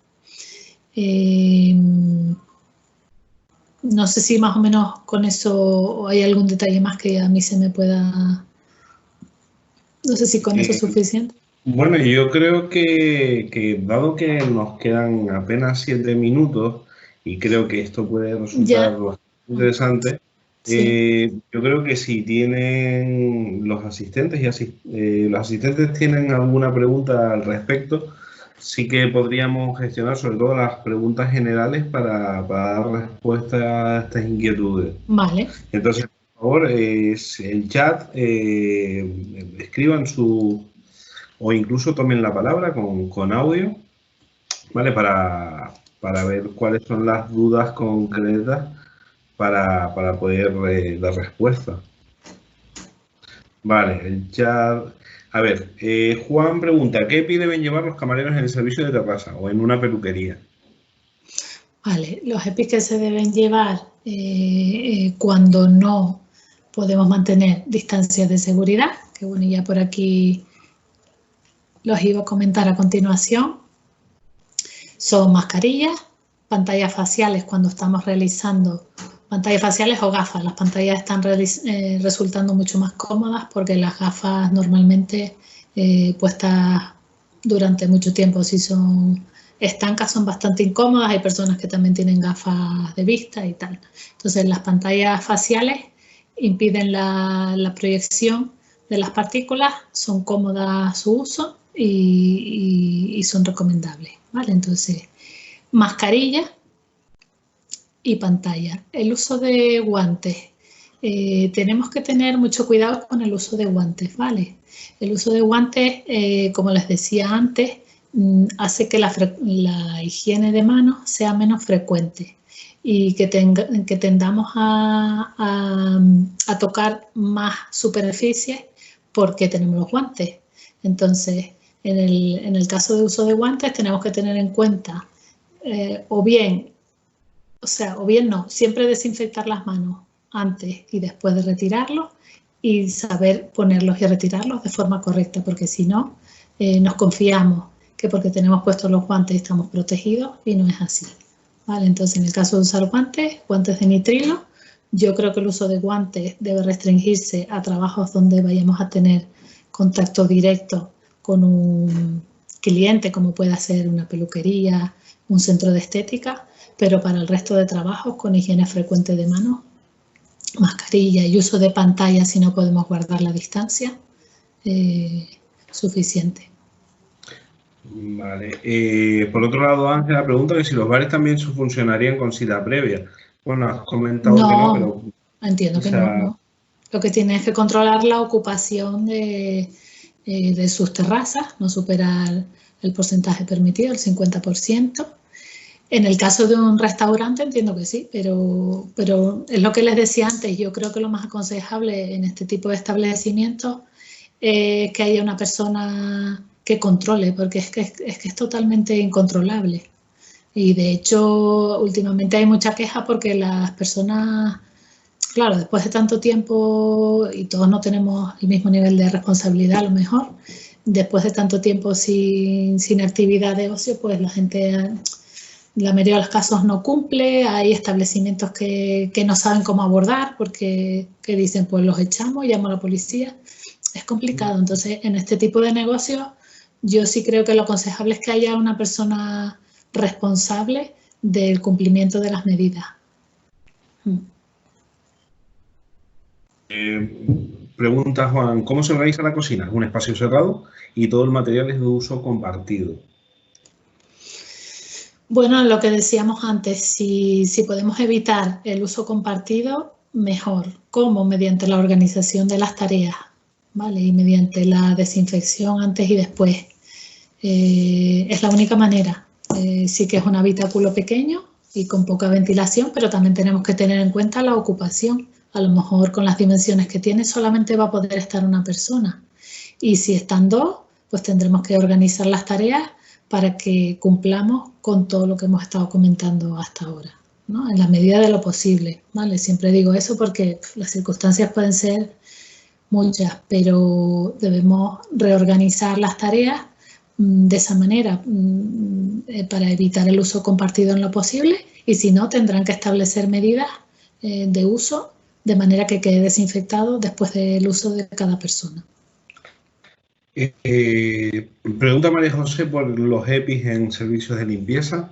No sé si más o menos con eso hay algún detalle más que a mí se me pueda... No sé si con eso es suficiente. Bueno, yo creo que dado que nos quedan apenas 7 minutos y creo que esto puede resultar bastante interesante, sí. Yo creo que si tienen los asistentes los asistentes tienen alguna pregunta al respecto, sí que podríamos gestionar sobre todo las preguntas generales para dar respuesta a estas inquietudes. Vale. Entonces, por favor, el chat, escriban o incluso tomen la palabra con audio, ¿vale? Para ver cuáles son las dudas concretas para poder dar respuesta. Vale, el chat... A ver, Juan pregunta, ¿qué EPI deben llevar los camareros en el servicio de terraza o en una peluquería? Vale, los EPIs que se deben llevar cuando no podemos mantener distancias de seguridad, que bueno, ya por aquí los iba a comentar a continuación, son mascarillas, pantallas faciales cuando estamos realizando pantallas faciales o gafas. Las pantallas están resultando mucho más cómodas porque las gafas normalmente puestas durante mucho tiempo, si son estancas, son bastante incómodas. Hay personas que también tienen gafas de vista y tal. Entonces, las pantallas faciales impiden la proyección de las partículas, son cómodas su uso y son recomendables, ¿vale? Entonces, mascarilla y pantalla. El uso de guantes. Tenemos que tener mucho cuidado con el uso de guantes, ¿vale? El uso de guantes, como les decía antes, hace que la higiene de manos sea menos frecuente y que tendamos a tocar más superficies porque tenemos los guantes. Entonces, en el caso de uso de guantes tenemos que tener en cuenta o bien no, siempre desinfectar las manos antes y después de retirarlos y saber ponerlos y retirarlos de forma correcta, porque si no, nos confiamos que porque tenemos puestos los guantes estamos protegidos y no es así, ¿vale? Entonces, en el caso de usar guantes de nitrilo, yo creo que el uso de guantes debe restringirse a trabajos donde vayamos a tener contacto directo con un cliente, como pueda ser una peluquería, un centro de estética, pero para el resto de trabajos con higiene frecuente de manos, mascarilla y uso de pantalla si no podemos guardar la distancia, suficiente. Vale. Por otro lado, Ángela pregunta que si los bares también funcionarían con cita previa. Bueno, has comentado que no, pero... Entiendo que no. Lo que tiene es que controlar la ocupación de sus terrazas, no superar el porcentaje permitido, el 50%. En el caso de un restaurante entiendo que sí, pero es lo que les decía antes. Yo creo que lo más aconsejable en este tipo de establecimientos es que haya una persona que controle, porque es que es totalmente incontrolable. Y de hecho, últimamente hay mucha queja porque las personas, claro, después de tanto tiempo y todos no tenemos el mismo nivel de responsabilidad a lo mejor, después de tanto tiempo sin actividad de ocio, pues la gente... La mayoría de los casos no cumple, hay establecimientos que no saben cómo abordar porque dicen pues los echamos, llamo a la policía. es complicado. Entonces, en este tipo de negocios, yo sí creo que lo aconsejable es que haya una persona responsable del cumplimiento de las medidas. Pregunta Juan, ¿cómo se organiza la cocina? Es un espacio cerrado y todo el material es de uso compartido. Bueno, lo que decíamos antes, si podemos evitar el uso compartido, mejor. ¿Cómo? Mediante la organización de las tareas, ¿vale? Y mediante la desinfección antes y después. Es la única manera. Sí que es un habitáculo pequeño y con poca ventilación, pero también tenemos que tener en cuenta la ocupación. A lo mejor con las dimensiones que tiene solamente va a poder estar una persona. Y si están dos, pues tendremos que organizar las tareas para que cumplamos con todo lo que hemos estado comentando hasta ahora, ¿no? En la medida de lo posible, ¿vale? Siempre digo eso porque las circunstancias pueden ser muchas, pero debemos reorganizar las tareas de esa manera para evitar el uso compartido en lo posible, y si no, tendrán que establecer medidas de uso de manera que quede desinfectado después del uso de cada persona. Pregunta María José por los EPIs en servicios de limpieza.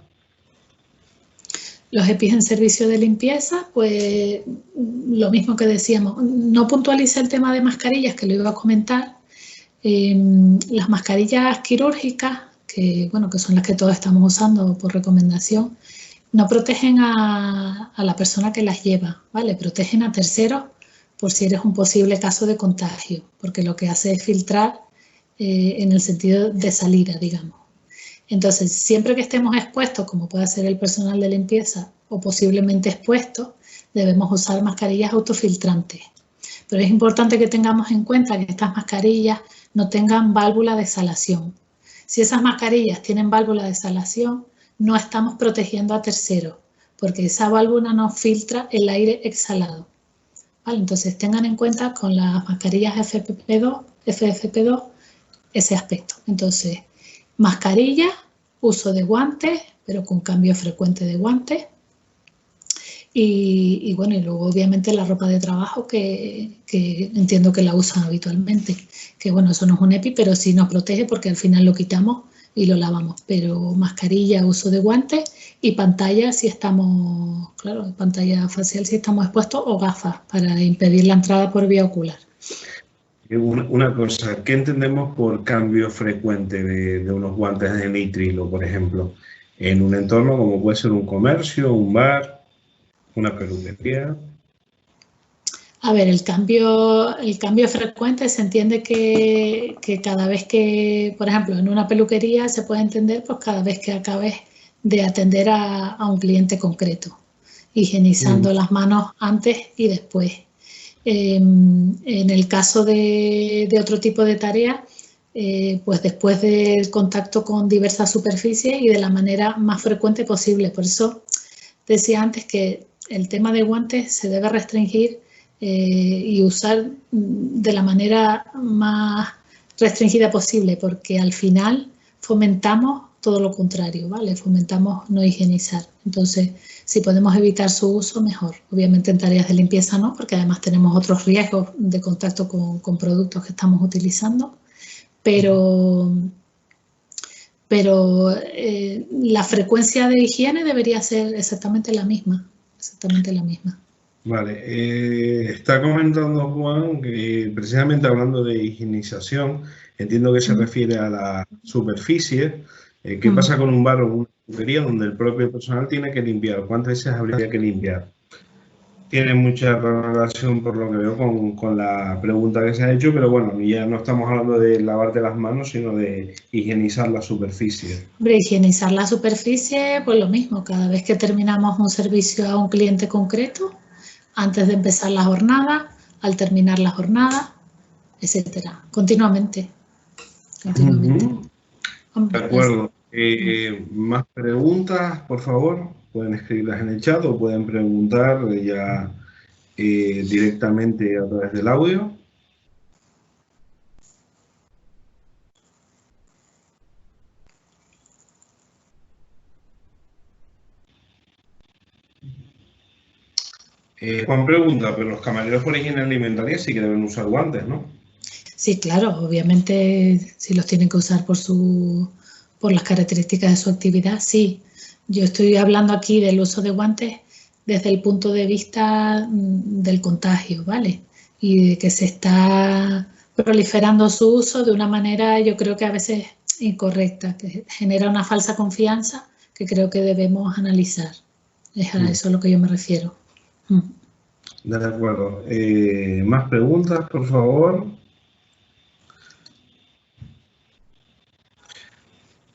Los EPIs en servicio de limpieza, pues lo mismo que decíamos, no puntualiza el tema de mascarillas, que lo iba a comentar. Las mascarillas quirúrgicas, que son las que todos estamos usando por recomendación, no protegen a la persona que las lleva, ¿vale? Protegen a terceros por si eres un posible caso de contagio, porque lo que hace es filtrar en el sentido de salida, digamos. Entonces, siempre que estemos expuestos, como puede ser el personal de limpieza o posiblemente expuestos, debemos usar mascarillas autofiltrantes. Pero es importante que tengamos en cuenta que estas mascarillas no tengan válvula de exhalación. Si esas mascarillas tienen válvula de exhalación, no estamos protegiendo a terceros, porque esa válvula no filtra el aire exhalado. ¿Vale? Entonces, tengan en cuenta con las mascarillas FFP2 ese aspecto. Entonces, mascarilla, uso de guantes, pero con cambio frecuente de guantes. Y luego obviamente la ropa de trabajo que entiendo que la usan habitualmente. Que bueno, eso no es un EPI, pero sí nos protege porque al final lo quitamos y lo lavamos. Pero mascarilla, uso de guantes y pantalla si estamos, claro, pantalla facial si estamos expuestos, o gafas para impedir la entrada por vía ocular. Una cosa, ¿qué entendemos por cambio frecuente de unos guantes de nitrilo, por ejemplo? En un entorno como puede ser un comercio, un bar, una peluquería. A ver, el cambio frecuente se entiende que cada vez que, por ejemplo, en una peluquería se puede entender pues cada vez que acabes de atender a un cliente concreto, higienizando las manos antes y después. En el caso de otro tipo de tareas, pues después del contacto con diversas superficies y de la manera más frecuente posible. Por eso decía antes que el tema de guantes se debe restringir y usar de la manera más restringida posible, porque al final fomentamos todo lo contrario, ¿vale? Fomentamos no higienizar. Entonces, si podemos evitar su uso, mejor. Obviamente en tareas de limpieza no, porque además tenemos otros riesgos de contacto con productos que estamos utilizando, pero la frecuencia de higiene debería ser exactamente la misma. Vale, está comentando Juan que precisamente hablando de higienización, entiendo que se refiere a la superficie. ¿Qué pasa con un bar o una peluquería donde el propio personal tiene que limpiar? ¿Cuántas veces habría que limpiar? Tiene mucha relación, por lo que veo, con la pregunta que se ha hecho, pero bueno, ya no estamos hablando de lavarte las manos, sino de higienizar la superficie. Hombre, higienizar la superficie, pues lo mismo, cada vez que terminamos un servicio a un cliente concreto, antes de empezar la jornada, al terminar la jornada, etcétera, continuamente. De acuerdo. ¿Más preguntas, por favor? Pueden escribirlas en el chat o pueden preguntar ya directamente a través del audio. Juan pregunta, pero los camareros por higiene alimentaria sí que deben usar guantes, ¿no? Sí, claro, obviamente si los tienen que usar por las características de su actividad, sí. Yo estoy hablando aquí del uso de guantes desde el punto de vista del contagio, ¿vale? Y de que se está proliferando su uso de una manera, yo creo que a veces incorrecta, que genera una falsa confianza que creo que debemos analizar. Es a eso a lo que yo me refiero. De acuerdo. ¿Más preguntas, por favor?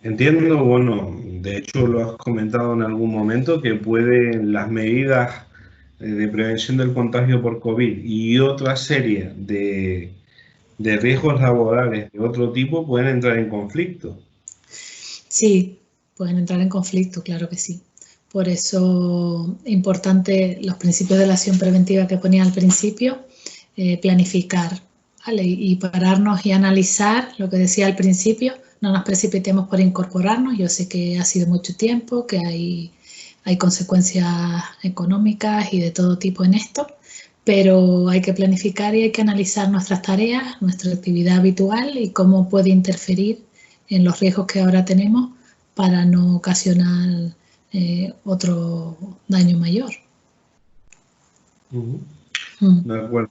Entiendo, bueno, de hecho lo has comentado en algún momento, que pueden las medidas de prevención del contagio por COVID y otra serie de riesgos laborales de otro tipo pueden entrar en conflicto. Sí, pueden entrar en conflicto, claro que sí. Por eso, importante los principios de la acción preventiva que ponía al principio, planificar, ¿vale? Y pararnos y analizar lo que decía al principio, no nos precipitemos por incorporarnos. Yo sé que ha sido mucho tiempo, que hay consecuencias económicas y de todo tipo en esto, pero hay que planificar y hay que analizar nuestras tareas, nuestra actividad habitual y cómo puede interferir en los riesgos que ahora tenemos para no ocasionar otro daño mayor. De acuerdo.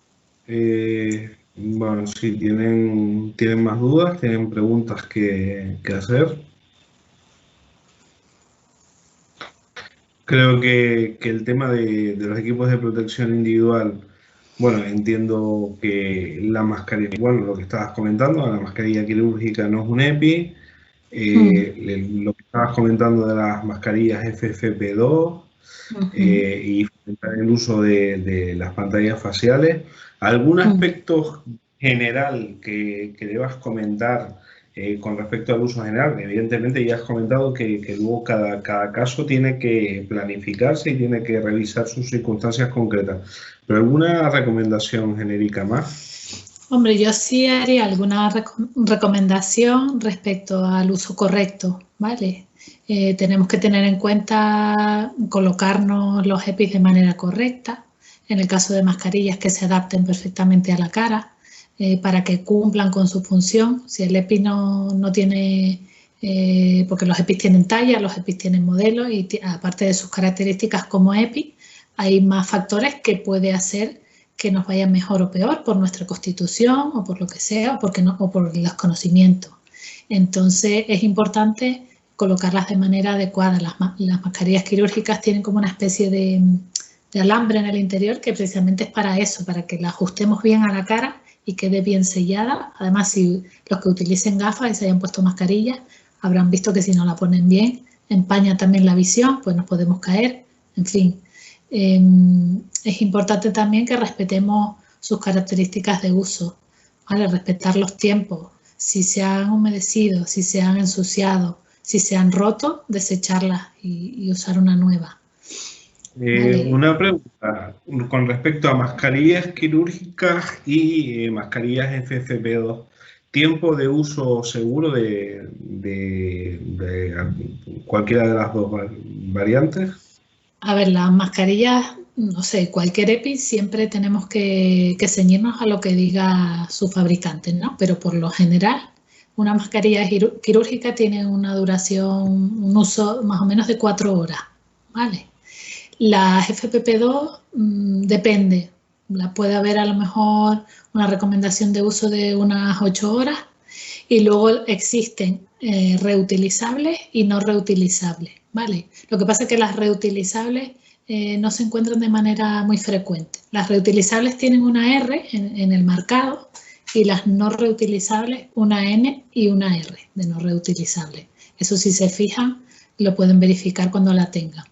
Bueno, si tienen más dudas, tienen preguntas que hacer. Creo que el tema de los equipos de protección individual, bueno, entiendo que la mascarilla, bueno, lo que estabas comentando, la mascarilla quirúrgica no es un EPI, lo que estabas comentando de las mascarillas FFP2 y el uso de las pantallas faciales. ¿Algún aspecto general que debas comentar con respecto al uso general? Evidentemente ya has comentado que luego cada caso tiene que planificarse y tiene que revisar sus circunstancias concretas. ¿Pero alguna recomendación genérica más? Hombre, yo sí haría alguna recomendación respecto al uso correcto, ¿vale? Tenemos que tener en cuenta colocarnos los EPIs de manera correcta, en el caso de mascarillas que se adapten perfectamente a la cara, para que cumplan con su función. Si el EPI no tiene, porque los EPIs tienen talla, los EPIs tienen modelo y aparte de sus características como EPI, hay más factores que puede hacer que nos vaya mejor o peor por nuestra constitución o por lo que sea o por los conocimientos. Entonces es importante colocarlas de manera adecuada. Las mascarillas quirúrgicas tienen como una especie de alambre en el interior que precisamente es para eso, para que la ajustemos bien a la cara y quede bien sellada. Además, si los que utilicen gafas y se hayan puesto mascarilla, habrán visto que si no la ponen bien, empaña también la visión, pues nos podemos caer, en fin. Es importante también que respetemos sus características de uso, ¿vale? Respetar los tiempos, si se han humedecido, si se han ensuciado, si se han roto, desecharlas y usar una nueva. Vale. Una pregunta con respecto a mascarillas quirúrgicas y mascarillas FFP2. ¿Tiempo de uso seguro de cualquiera de las dos variantes? A ver, las mascarillas, no sé, cualquier EPI siempre tenemos que ceñirnos a lo que diga su fabricante, ¿no? Pero por lo general, una mascarilla quirúrgica tiene una duración, un uso más o menos de 4 horas, ¿vale? Las FFP2 depende, puede haber a lo mejor una recomendación de uso de unas 8 horas y luego existen reutilizables y no reutilizables, ¿vale? Lo que pasa es que las reutilizables no se encuentran de manera muy frecuente. Las reutilizables tienen una R en el marcado y las no reutilizables una N y una R de no reutilizable. Eso si se fijan lo pueden verificar cuando la tengan.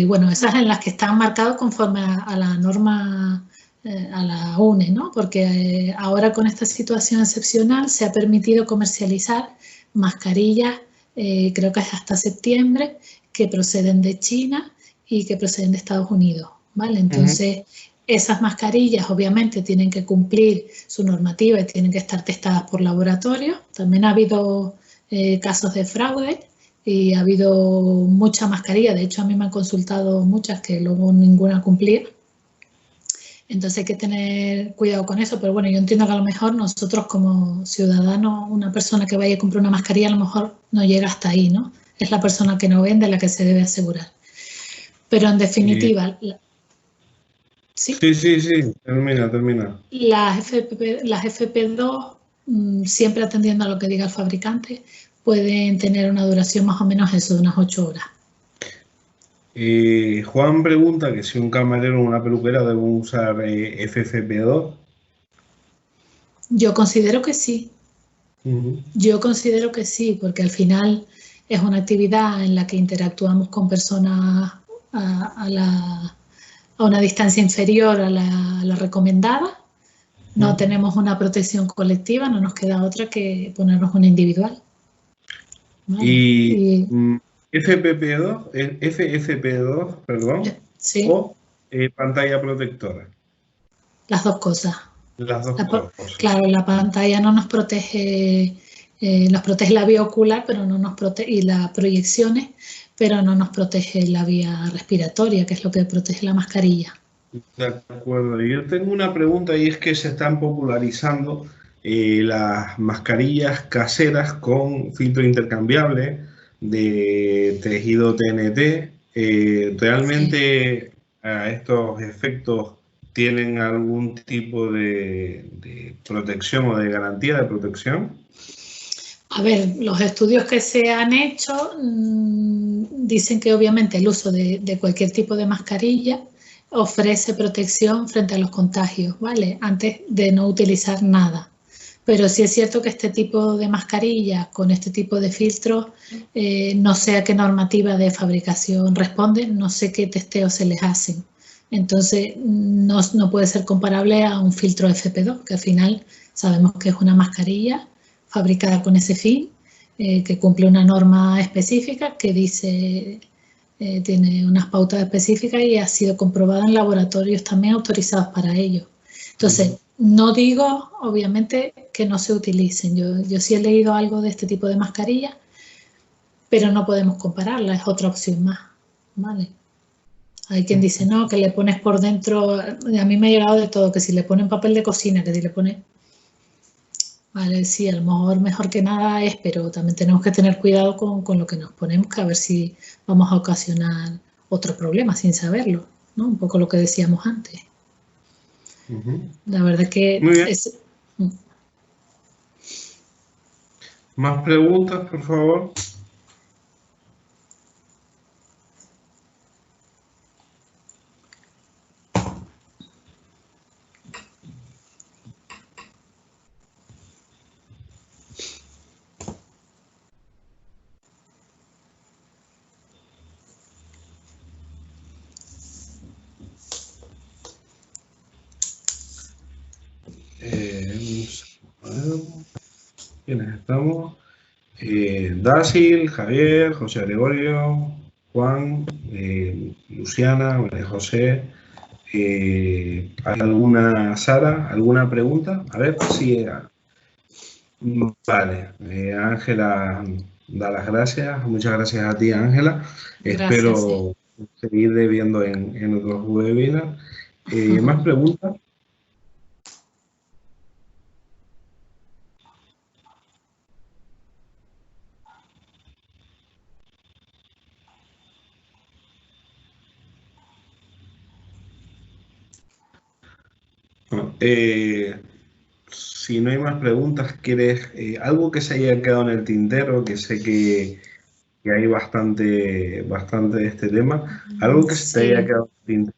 Bueno, esas en las que están marcadas conforme a la norma, a la UNE, ¿no? Porque ahora con esta situación excepcional se ha permitido comercializar mascarillas, creo que es hasta septiembre, que proceden de China y que proceden de Estados Unidos, ¿vale? Entonces, esas mascarillas obviamente tienen que cumplir su normativa y tienen que estar testadas por laboratorio. También ha habido casos de fraude y ha habido mucha mascarilla. De hecho, a mí me han consultado muchas que luego ninguna cumplía. Entonces hay que tener cuidado con eso, pero bueno, yo entiendo que a lo mejor nosotros como ciudadanos, una persona que vaya a comprar una mascarilla a lo mejor no llega hasta ahí, ¿no? Es la persona que no vende la que se debe asegurar. Pero en definitiva, ¿sí? Sí, termina. Las FP2, siempre atendiendo a lo que diga el fabricante, pueden tener una duración más o menos eso, de unas 8 horas. Juan pregunta que si un camarero o una peluquera debe usar FFP2. Yo considero que sí. Yo considero que sí, porque al final es una actividad en la que interactuamos con personas a una distancia inferior a la recomendada. No tenemos una protección colectiva, no nos queda otra que ponernos una individual. ¿Vale? Y FFP2, perdón, sí. o pantalla protectora. Las dos cosas. Las dos cosas. Claro, la pantalla no nos protege, nos protege la vía ocular, pero no nos protege, y las proyecciones, pero no nos protege la vía respiratoria, que es lo que protege la mascarilla. De acuerdo. Yo tengo una pregunta y es que se están popularizando las mascarillas caseras con filtro intercambiable de tejido TNT. ¿Realmente a estos efectos tienen algún tipo de protección o de garantía de protección? A ver, los estudios que se han hecho dicen que obviamente el uso de cualquier tipo de mascarilla ofrece protección frente a los contagios, ¿vale? Antes de no utilizar nada. Pero sí es cierto que este tipo de mascarillas con este tipo de filtros, no sé a qué normativa de fabricación responden, no sé qué testeos se les hacen. Entonces, no puede ser comparable a un filtro FP2, que al final sabemos que es una mascarilla fabricada con ese fin, que cumple una norma específica que dice, tiene unas pautas específicas y ha sido comprobada en laboratorios también autorizados para ello. Entonces, no digo, obviamente, que no se utilicen. Yo sí he leído algo de este tipo de mascarilla, pero no podemos compararla, es otra opción más, ¿vale? Hay quien dice, no, que le pones por dentro, a mí me ha llegado de todo, que si le ponen papel de cocina, que si le ponen... Vale, sí, a lo mejor que nada es, pero también tenemos que tener cuidado con lo que nos ponemos, que a ver si vamos a ocasionar otro problema sin saberlo, ¿no? Un poco lo que decíamos antes. La verdad que muy bien. ¿Más preguntas, por favor? ¿Quiénes estamos? Dácil, Javier, José Gregorio, Juan, Luciana, María José. ¿Hay alguna, Sara, alguna pregunta? A ver si... Vale, Ángela da las gracias. Muchas gracias a ti, Ángela. Espero seguir viendo en otros webinars. ¿Más preguntas? Si no hay más preguntas, ¿quieres algo que se haya quedado en el tintero? Que sé que hay bastante de este tema. ¿Algo que se te haya quedado en el tintero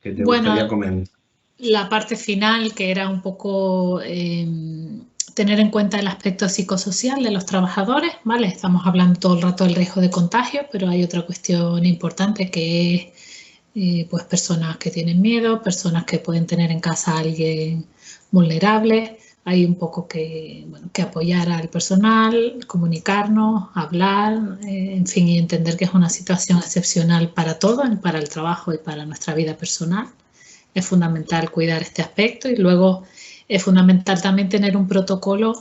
que te gustaría comentar? La parte final, que era un poco tener en cuenta el aspecto psicosocial de los trabajadores, ¿vale? Estamos hablando todo el rato del riesgo de contagio, pero hay otra cuestión importante que es pues personas que tienen miedo, personas que pueden tener en casa a alguien vulnerable. Hay un poco que apoyar al personal, comunicarnos, hablar, en fin, y entender que es una situación excepcional para todos, para el trabajo y para nuestra vida personal. Es fundamental cuidar este aspecto y luego es fundamental también tener un protocolo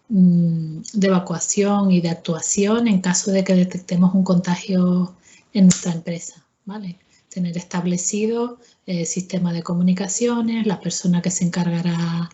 de evacuación y de actuación en caso de que detectemos un contagio en nuestra empresa, ¿vale? tener establecido el sistema de comunicaciones, la persona que se encargará,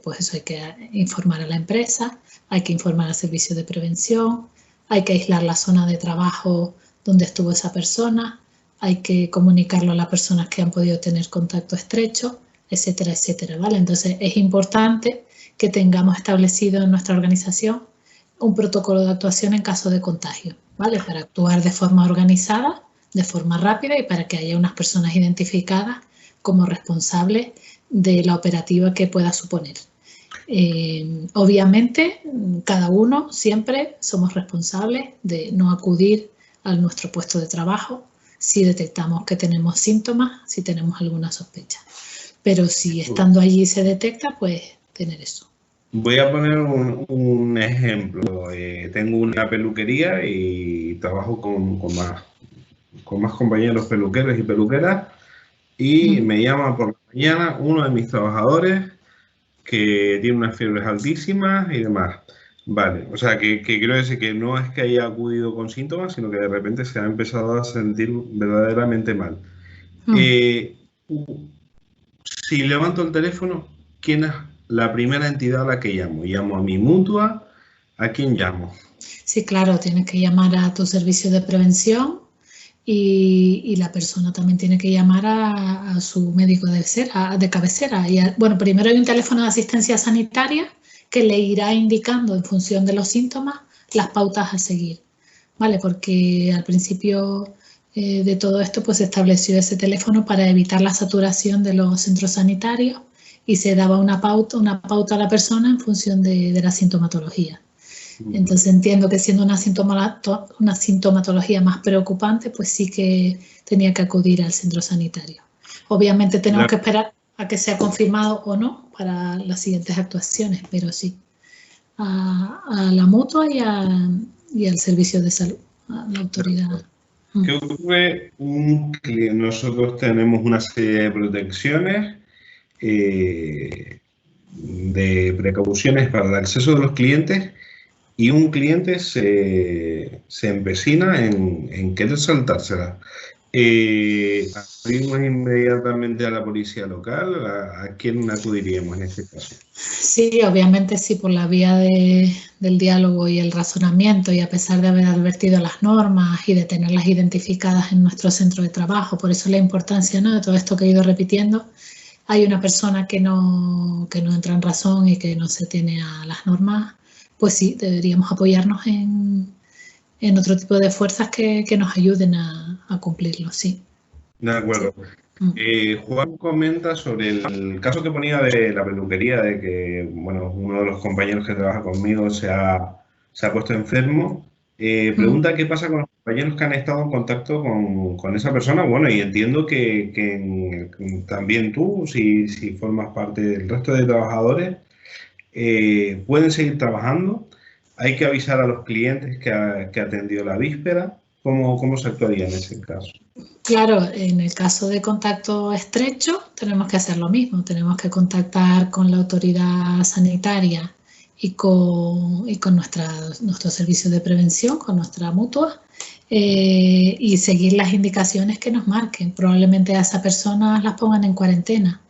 pues eso, hay que informar a la empresa, hay que informar al servicio de prevención, hay que aislar la zona de trabajo donde estuvo esa persona, hay que comunicarlo a las personas que han podido tener contacto estrecho, etcétera, etcétera, ¿vale? Entonces es importante que tengamos establecido en nuestra organización un protocolo de actuación en caso de contagio, ¿vale? Para actuar de forma organizada, de forma rápida y para que haya unas personas identificadas como responsables de la operativa que pueda suponer. Obviamente, cada uno siempre somos responsables de no acudir a nuestro puesto de trabajo si detectamos que tenemos síntomas, si tenemos alguna sospecha. Pero si estando allí se detecta, pues tener eso. Voy a poner un ejemplo. Tengo una peluquería y trabajo con más compañeros peluqueros y peluqueras y me llama por la mañana uno de mis trabajadores que tiene unas fiebres altísimas y demás. Vale, o sea, que quiero decir que no es que haya acudido con síntomas, sino que de repente se ha empezado a sentir verdaderamente mal. Si levanto el teléfono, ¿quién es la primera entidad a la que llamo? ¿Llamo a mi mutua? ¿A quién llamo? Sí, claro, tienes que llamar a tu servicio de prevención y la persona también tiene que llamar a su médico de cabecera. Bueno, primero hay un teléfono de asistencia sanitaria que le irá indicando en función de los síntomas las pautas a seguir, ¿vale? Porque al principio de todo esto pues se estableció ese teléfono para evitar la saturación de los centros sanitarios y se daba una pauta a la persona en función de la sintomatología. Entonces entiendo que siendo una sintomatología más preocupante, pues sí que tenía que acudir al centro sanitario. Obviamente tenemos que esperar a que sea confirmado o no para las siguientes actuaciones, pero sí, a la mutua y al servicio de salud, a la autoridad. ¿Qué ocurre? Nosotros tenemos una serie de protecciones, de precauciones para el acceso de los clientes y un cliente se empecina en querer saltársela. ¿Acudimos inmediatamente a la policía local? ¿A quién acudiríamos en este caso? Sí, obviamente sí, por la vía del diálogo y el razonamiento, y a pesar de haber advertido las normas y de tenerlas identificadas en nuestro centro de trabajo. Por eso la importancia, ¿no?, de todo esto que he ido repitiendo. Hay una persona que no entra en razón y que no se tiene a las normas, pues sí, deberíamos apoyarnos en otro tipo de fuerzas que nos ayuden a cumplirlo, sí. De acuerdo. Juan comenta sobre el caso que ponía de la peluquería, de que, bueno, uno de los compañeros que trabaja conmigo se ha puesto enfermo. Pregunta qué pasa con los compañeros que han estado en contacto con esa persona. Bueno, y entiendo que también tú, si formas parte del resto de trabajadores, pueden seguir trabajando. Hay que avisar a los clientes que atendió la víspera. ¿Cómo se actuaría en ese caso? Claro, en el caso de contacto estrecho tenemos que hacer lo mismo, tenemos que contactar con la autoridad sanitaria y con nuestro servicio de prevención, con nuestra mutua, y seguir las indicaciones que nos marquen. Probablemente a esa persona las pongan en cuarentena,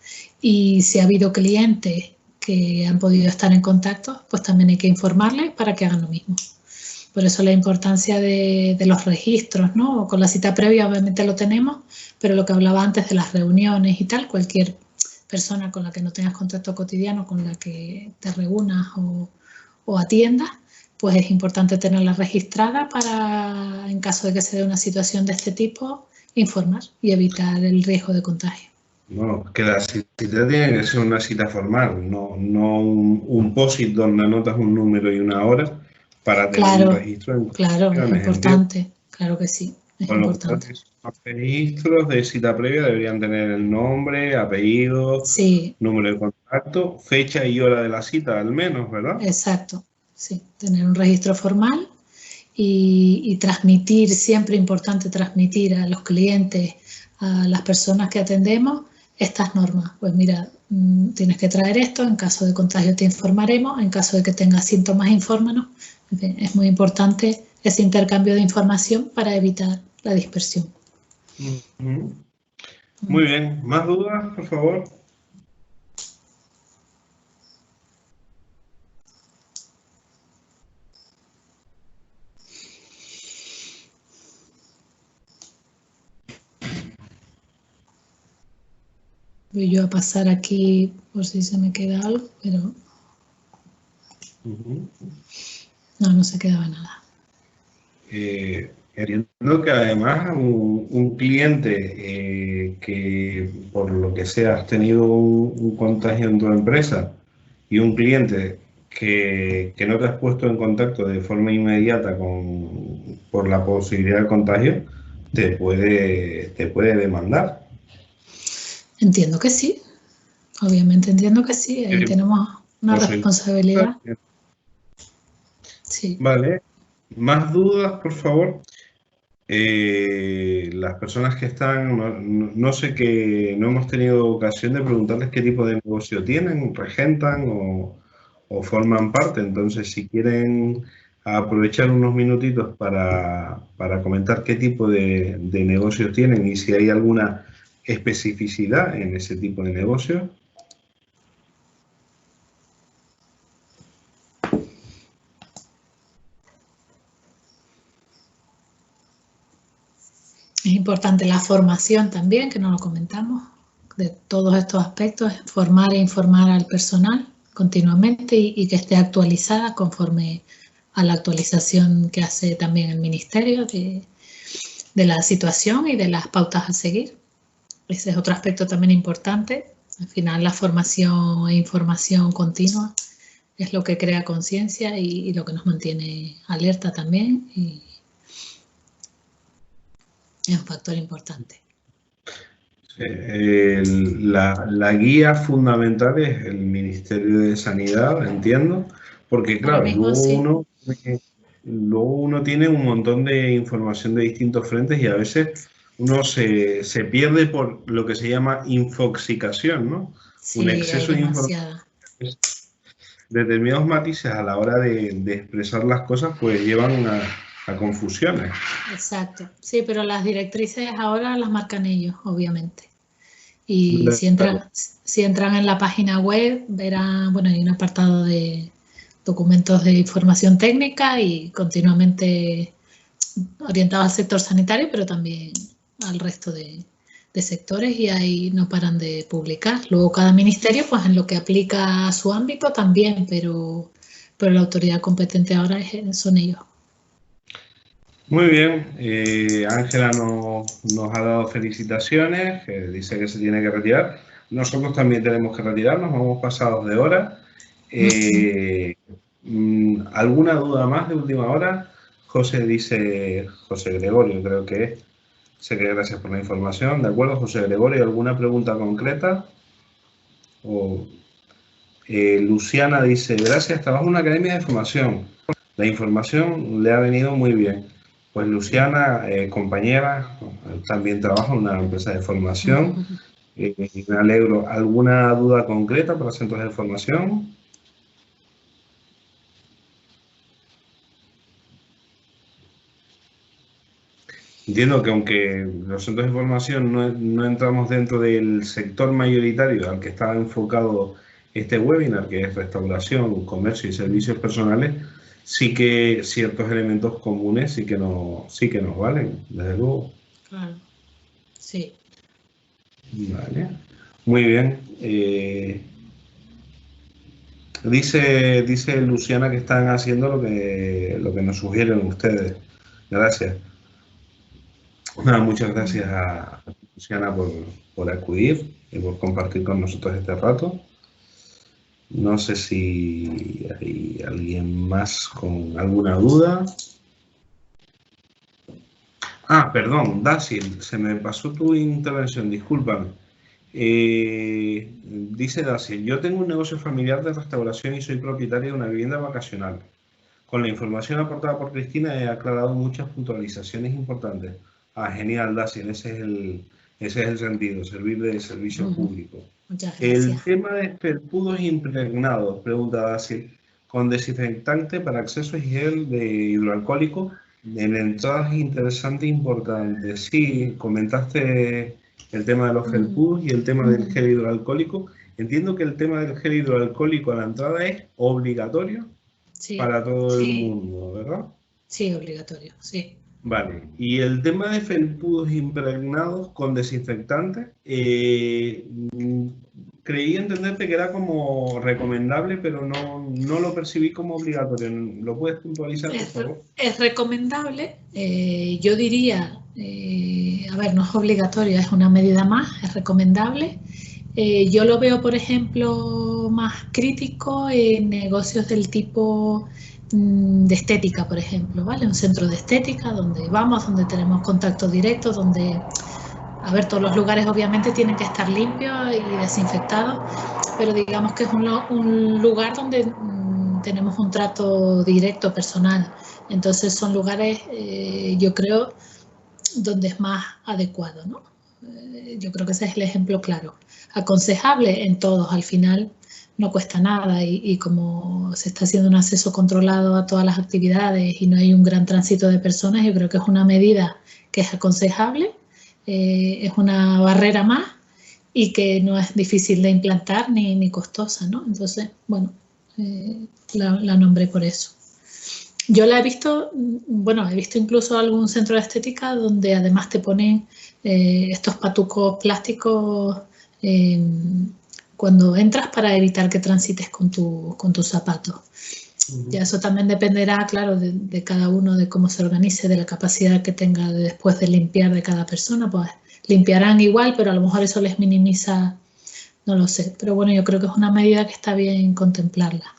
y si ha habido clientes que han podido estar en contacto, pues también hay que informarles para que hagan lo mismo. Por eso la importancia de los registros, ¿no? Con la cita previa obviamente lo tenemos, pero lo que hablaba antes de las reuniones y tal, cualquier persona con la que no tengas contacto cotidiano, con la que te reúnas o atiendas, pues es importante tenerla registrada para, en caso de que se dé una situación de este tipo, informar y evitar el riesgo de contagio. Bueno, que la cita tiene que ser una cita formal, no un POSIT donde anotas un número y una hora para tener un registro. Claro, es importante, claro que sí, es importante. Los registros de cita previa deberían tener el nombre, apellido, número de contacto, fecha y hora de la cita al menos, ¿verdad? Exacto, sí, tener un registro formal y transmitir, siempre importante transmitir a los clientes, a las personas que atendemos, estas normas. Pues mira, tienes que traer esto, en caso de contagio te informaremos, en caso de que tengas síntomas, infórmanos. Es muy importante ese intercambio de información para evitar la dispersión. Muy bien. ¿Más dudas, por favor? Voy yo a pasar aquí por si se me queda algo, pero no se quedaba nada. Entiendo que además un cliente que por lo que sea has tenido un contagio en tu empresa y un cliente que no te has puesto en contacto de forma inmediata por la posibilidad de contagio, te puede demandar. Entiendo que sí, obviamente entiendo que sí, ahí tenemos una responsabilidad. Sí. Vale. ¿Más dudas, por favor? Las personas que están, no sé qué, no hemos tenido ocasión de preguntarles qué tipo de negocio tienen, regentan o forman parte. Entonces, si quieren aprovechar unos minutitos para comentar qué tipo de negocio tienen y si hay alguna especificidad en ese tipo de negocio. Es importante la formación también, que no lo comentamos, de todos estos aspectos, formar e informar al personal continuamente y que esté actualizada conforme a la actualización que hace también el Ministerio de la situación y de las pautas a seguir. Ese es otro aspecto también importante. Al final, la formación e información continua es lo que crea conciencia y lo que nos mantiene alerta también, y es un factor importante. La guía fundamental es el Ministerio de Sanidad, entiendo, porque claro, luego uno tiene un montón de información de distintos frentes y a veces uno se pierde por lo que se llama infoxicación, ¿no? Sí, un exceso de información. Determinados matices a la hora de expresar las cosas pues llevan a confusiones. Exacto, sí, pero las directrices ahora las marcan ellos, obviamente. Y si entran en la página web, verán, bueno, hay un apartado de documentos de información técnica y continuamente orientados al sector sanitario, pero también al resto de sectores, y ahí no paran de publicar. Luego cada ministerio, pues en lo que aplica a su ámbito también, pero la autoridad competente ahora son ellos. Muy bien, Ángela nos ha dado felicitaciones, que dice que se tiene que retirar. Nosotros también tenemos que retirarnos, vamos pasados de hora. ¿Alguna duda más de última hora? José Gregorio, creo que es. Sé que gracias por la información. ¿De acuerdo, José Gregorio? ¿Alguna pregunta concreta? Luciana dice, gracias, trabajo en una academia de formación. La información le ha venido muy bien. Pues Luciana, compañera, también trabaja en una empresa de formación. Me alegro. ¿Alguna duda concreta para centros de formación? Entiendo que aunque los centros de formación no entramos dentro del sector mayoritario al que estaba enfocado este webinar, que es restauración, comercio y servicios personales, sí que ciertos elementos comunes sí que nos valen, desde luego. Claro, sí. Vale, muy bien. Dice Luciana que están haciendo lo que nos sugieren ustedes. Gracias. Muchas gracias a Luciana por acudir y por compartir con nosotros este rato. No sé si hay alguien más con alguna duda. Perdón, Dasil, se me pasó tu intervención, discúlpame. Dice Dasil, yo tengo un negocio familiar de restauración y soy propietario de una vivienda vacacional. Con la información aportada por Cristina he aclarado muchas puntualizaciones importantes. Genial, Daciel, ese es el sentido, servir de servicio público. Muchas gracias. El tema de felpudos impregnados, pregunta Daciel, con desinfectante para acceso y gel de hidroalcohólico, En entradas interesante e importante. Sí, comentaste el tema de los felpudos y el tema del gel hidroalcohólico. Entiendo que el tema del gel hidroalcohólico a la entrada es obligatorio para todo el mundo, ¿verdad? Sí, obligatorio, sí. Vale, y el tema de felpudos impregnados con desinfectantes, creí entenderte que era como recomendable, pero no lo percibí como obligatorio. ¿Lo puedes puntualizar, por favor? Es recomendable, yo diría, a ver, no es obligatorio, es una medida más, es recomendable. Yo lo veo, por ejemplo, más crítico en negocios del tipo de estética, por ejemplo, ¿vale? Un centro de estética donde vamos, donde tenemos contacto directo, donde, a ver, todos los lugares obviamente tienen que estar limpios y desinfectados, pero digamos que es un lugar donde tenemos un trato directo, personal. Entonces son lugares, yo creo, donde es más adecuado, ¿no? Yo creo que ese es el ejemplo claro. Aconsejable en todos, al final no cuesta nada y como se está haciendo un acceso controlado a todas las actividades y no hay un gran tránsito de personas, yo creo que es una medida que es aconsejable, es una barrera más y que no es difícil de implantar ni costosa, ¿no? Entonces, bueno, la nombré por eso. Yo la he visto, bueno, he visto incluso algún centro de estética donde además te ponen estos patucos plásticos cuando entras para evitar que transites con tus zapatos. Ya eso también dependerá, claro, de cada uno, de cómo se organice, de la capacidad que tenga después de limpiar de cada persona. Pues limpiarán igual, pero a lo mejor eso les minimiza, no lo sé. Pero bueno, yo creo que es una medida que está bien contemplarla.